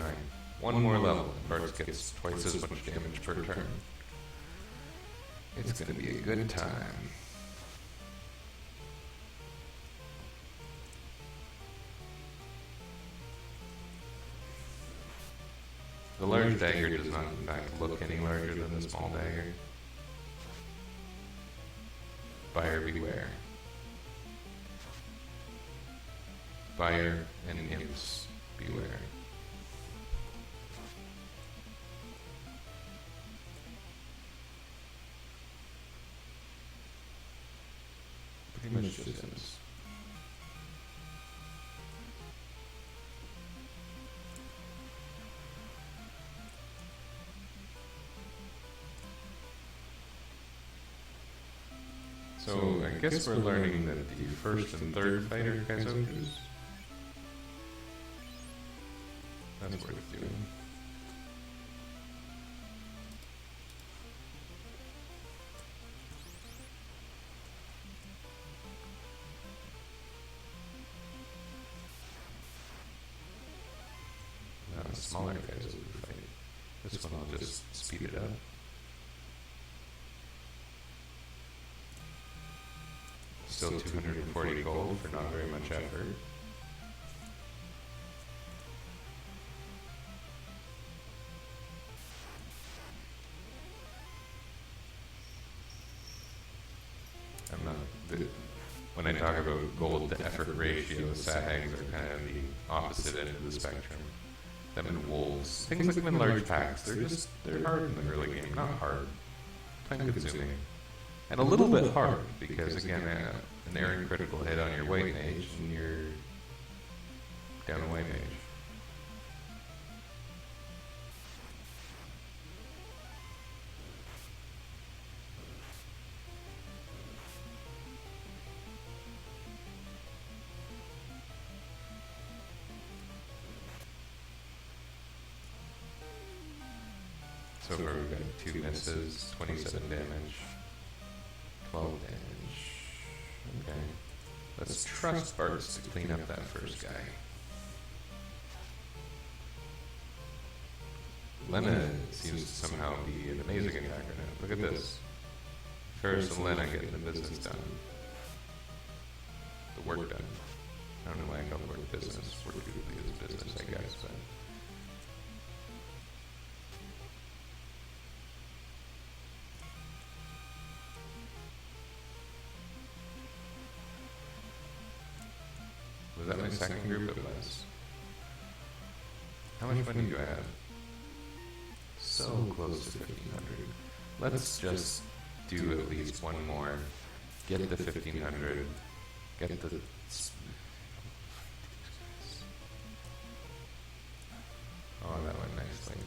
One more level, and Bards gets twice as much damage per turn. It's gonna be a good time. The large dagger does not, in fact, look any larger than the small dagger. Buyer beware. Buyer and imps beware. Pretty much just imps. So I guess we're learning that the first and third fighter guys ogres. That's worth doing. The smaller guys will be fighting. This one will just speed it up. Still 240 gold for not very much effort. I'm not... When I talk about gold to effort ratio, sags are kind of the opposite end of the spectrum. Them and wolves. Things like them in large packs, they're hard in the early game. Not hard. Time consuming. And a little bit hard, because again, an errant critical hit on your white mage, and you're down a white mage. So far we've got 2 misses, 27 damage, 12 damage. Okay. Let's trust Bartz to clean up that first guy. Lena seems to somehow be an amazing attacker now. Look at this. Ferris and Lena getting the business done. The work done. I don't know why I call the word business. Work usually is business, I guess, but... Was that my second group? It was. How much money do I have? So close to 1,500. Let's just do at least one more. Get the 1,500. Get the... Oh, that went nicely.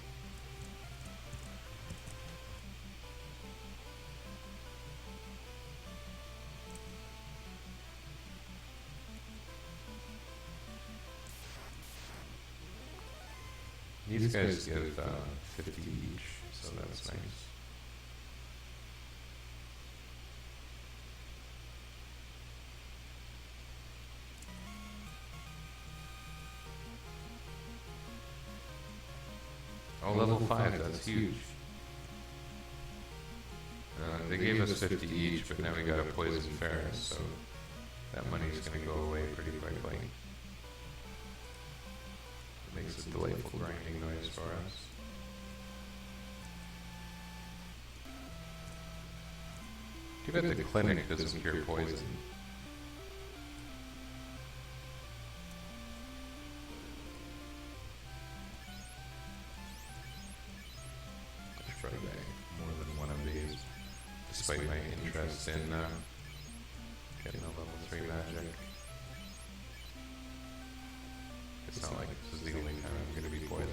These guys give 50 each, so that's nice. Oh, level 5, that's huge. They gave us 50 each, but now we got a poison Ferris, so that money's going to go away pretty quickly. It makes a delightful grinding noise for us. Too bad the clinic doesn't cure poison. More than one of these, despite my interest in getting a level 3 magic. It's not like this is the only time I'm going to be poisoned.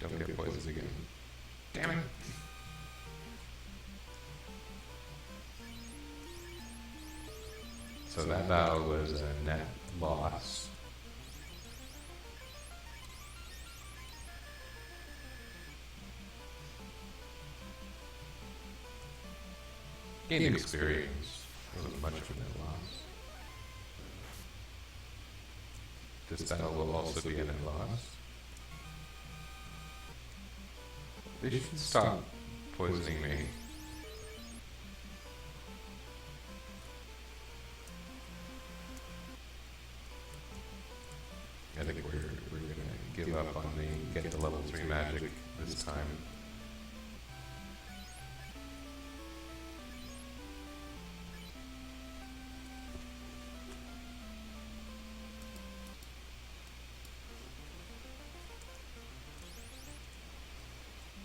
Don't get poisoned again. Damn it! So that battle was a net loss. Gained experience. Wasn't much of a net loss. This battle will also be a net loss. They should stop poisoning me. I think we're gonna give up on the get to level 3 magic this time.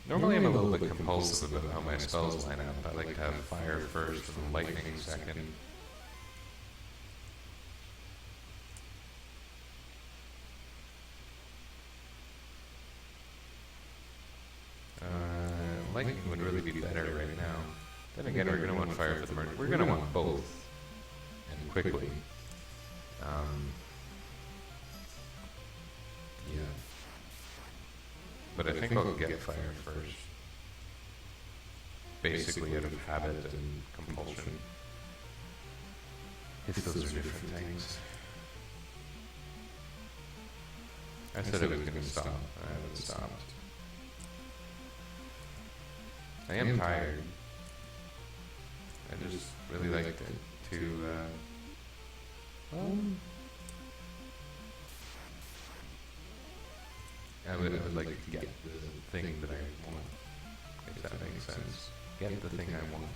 Normally I'm a little bit compulsive about how my spells line up. I like to have fire first and lightning second. Lightning would really be better right now. Then again, we're going to want fire for the murder. We're going to want both. And quickly. Yeah. But I think I'll get fire first. Basically out of habit and compulsion. If those are different things. I said I was going to stop. I haven't stopped. I am tired. I just really like to I would like to get the thing that I want, if that makes sense. Get the thing I want.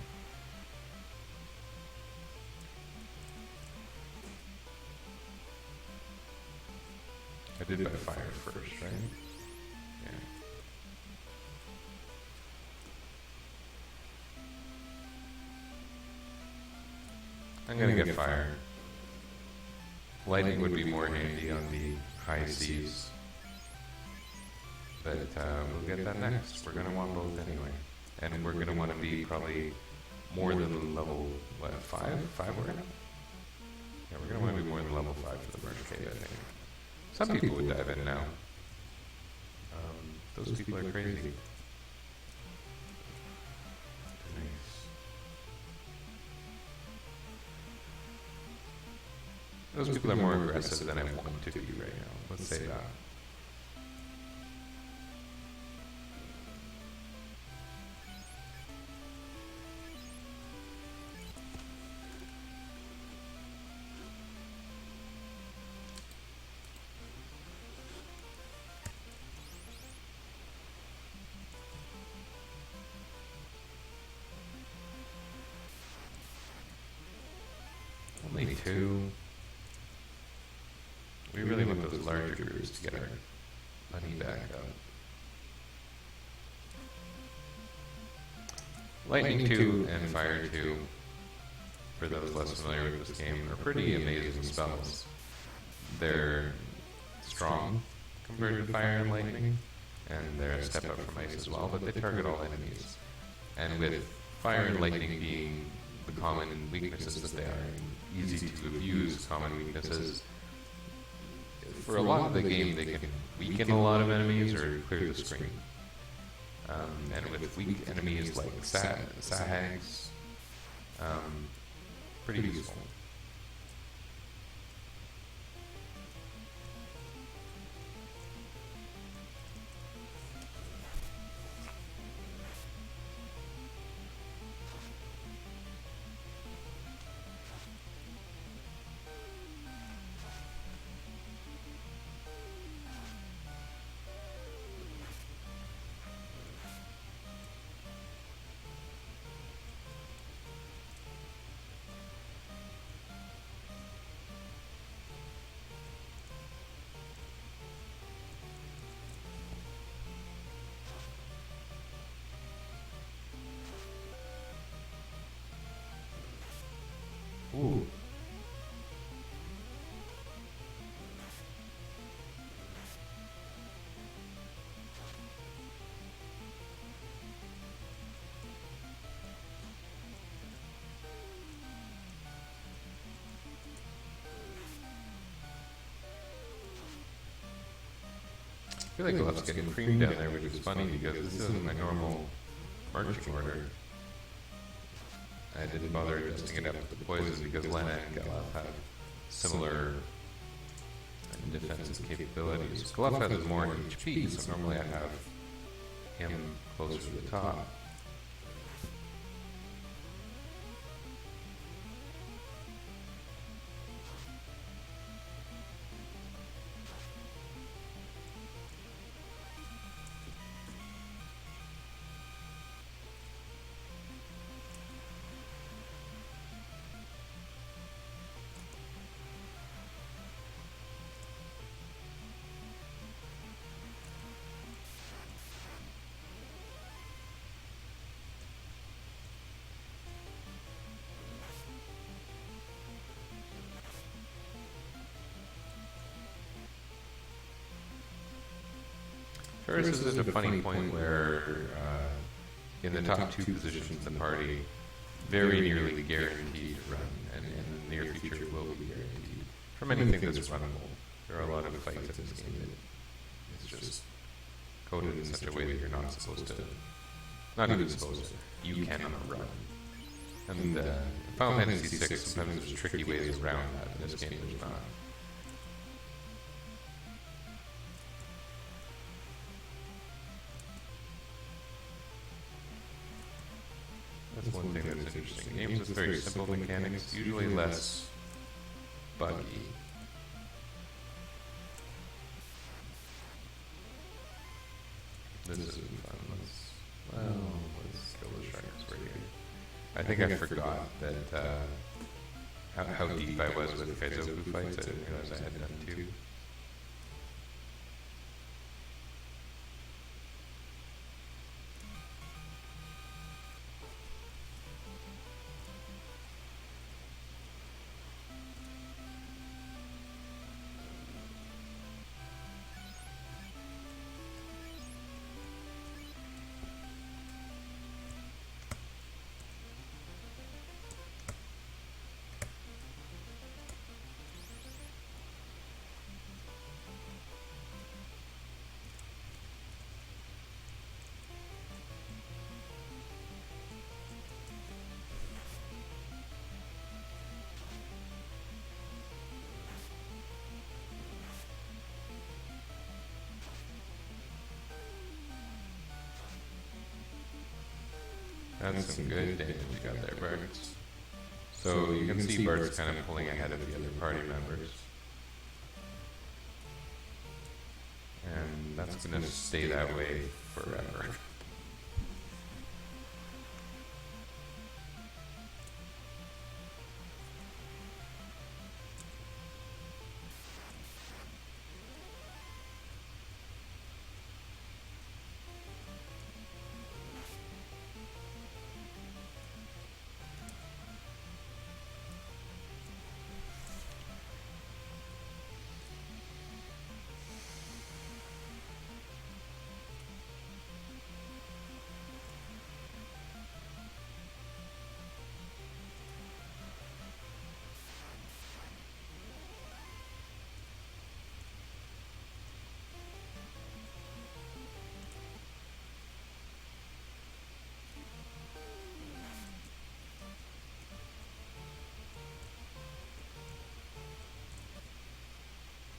I did by fire first, right? Yeah. I'm gonna get fire. Lightning would be more handy on the high seas. But we'll get that next. We're gonna want both anyway. And we're gonna want to be probably more than level, what, 5? 5 we're gonna? Yeah, we're gonna want to be more than level 5 for the Burn Cave, I think. Some people would dive in now. Those people are crazy. Nice. Those people are more aggressive than I want them to be right now. Let's say that. Only 2. We really want those larger groups to get our money back up. Lightning 2 and Fire 2, for those less familiar with this game, are pretty amazing spells. They're strong compared to Fire and Lightning, and they're a step up from Ice as well, but they target all enemies. And with Fire and Lightning being the common weaknesses that they are, and easy to abuse common weaknesses, for a lot of the game they can weaken a lot of enemies or clear the screen. And with weak enemies like Sahags, pretty useful. Ooh. I feel like Glove's getting creamed down there, which is funny because this isn't my normal marching order. I didn't bother adjusting it up with the poison because Lena and Galaf have similar defensive capabilities. Galaf has more HP, so normally I have him closer to the top. First, this is a funny point where, in the top 2 positions in the party, very nearly guaranteed to run, and in the near future will be guaranteed. From anything that's runnable. There are a lot of fights in this game that it's just coded in such a way that you're not supposed to, not even supposed to, you cannot run. And Final Fantasy VI, sometimes there's tricky ways around that. In this game, there's not. That's one thing that's interesting. Games with very simple mechanics, usually less buggy. This isn't fun. Let's kill the sharks right here. I think I forgot that how deep I was with Kaizoku fights. I didn't realize I had done 2. That's some good damage you got there, Bartz. So you can see Bart's kind of pulling ahead of the other party members. And that's going to stay that way forever.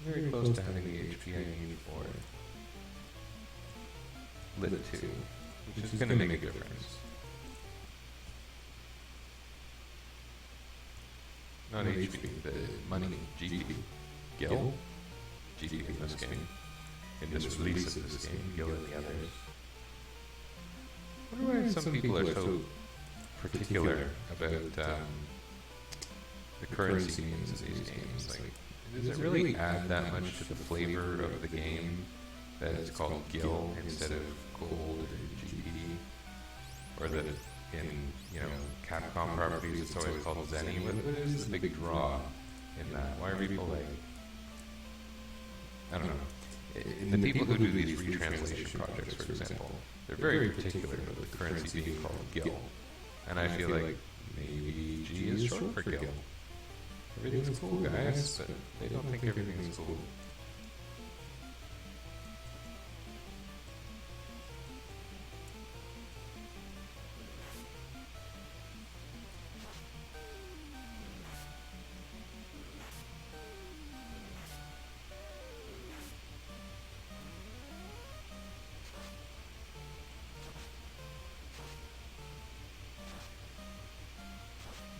Very close to having the HP I need for Lit 2, which is going to make a difference. Not HP, the money, GP. Gil? GP in this game. In this release of this game, Gil and the others. I wonder why some people are so particular about the currency means of these games. Like, does it really add that much to the flavor of the game that it's called Gil instead of Gold or GP? Or that in, Capcom properties it's always called Zenny? What is the big draw in that? Why are people like... I don't know. In the people who do these retranslation projects, for example, they're very particular about the currency being called Gil. And I feel like maybe G is short for Gil. Everything's cool, guys, but they don't think everything's cool.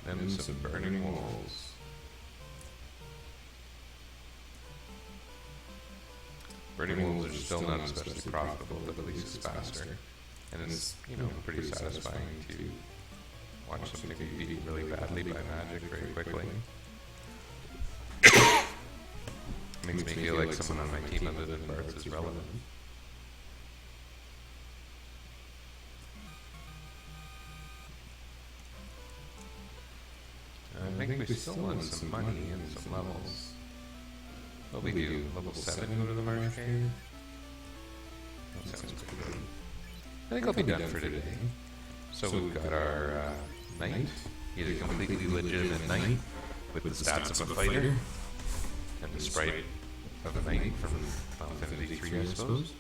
Them some burning walls. Burning wolves are still not especially profitable, but at least it's faster. And it's, pretty satisfying to watch something be beaten really badly by magic very quickly. Makes me feel like someone on my team other than Bartz is relevant. I think we still want some money and some levels. What we do? Level 7 go to the Marsh Cave? That sounds pretty good. I think I'll be done for today. So we've got our knight, either completely legitimate knight with the stats of a fighter, and the sprite of a knight from Final Fantasy 3, I suppose.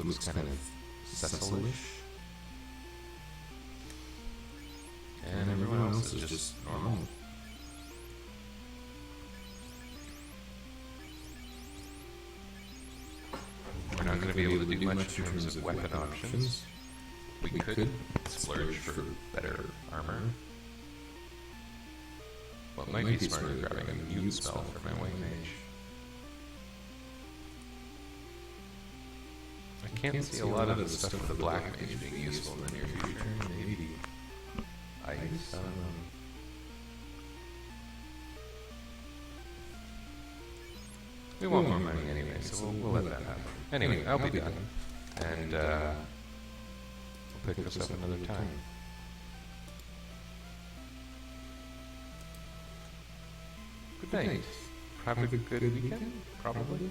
Looks kind of Cecil-ish. And everyone else is just normal. We're not going to be able to do much in terms of weapon options. We could splurge for better armor. What might be smarter is grabbing a mute spell for my white mage. I can't see a lot of the stuff with the black mage being useful in the near future. Maybe ice. We want more money anyway, so we'll let that happen. Anyway, I'll be done. And we'll pick this up another time. Good night. Have a good weekend, probably.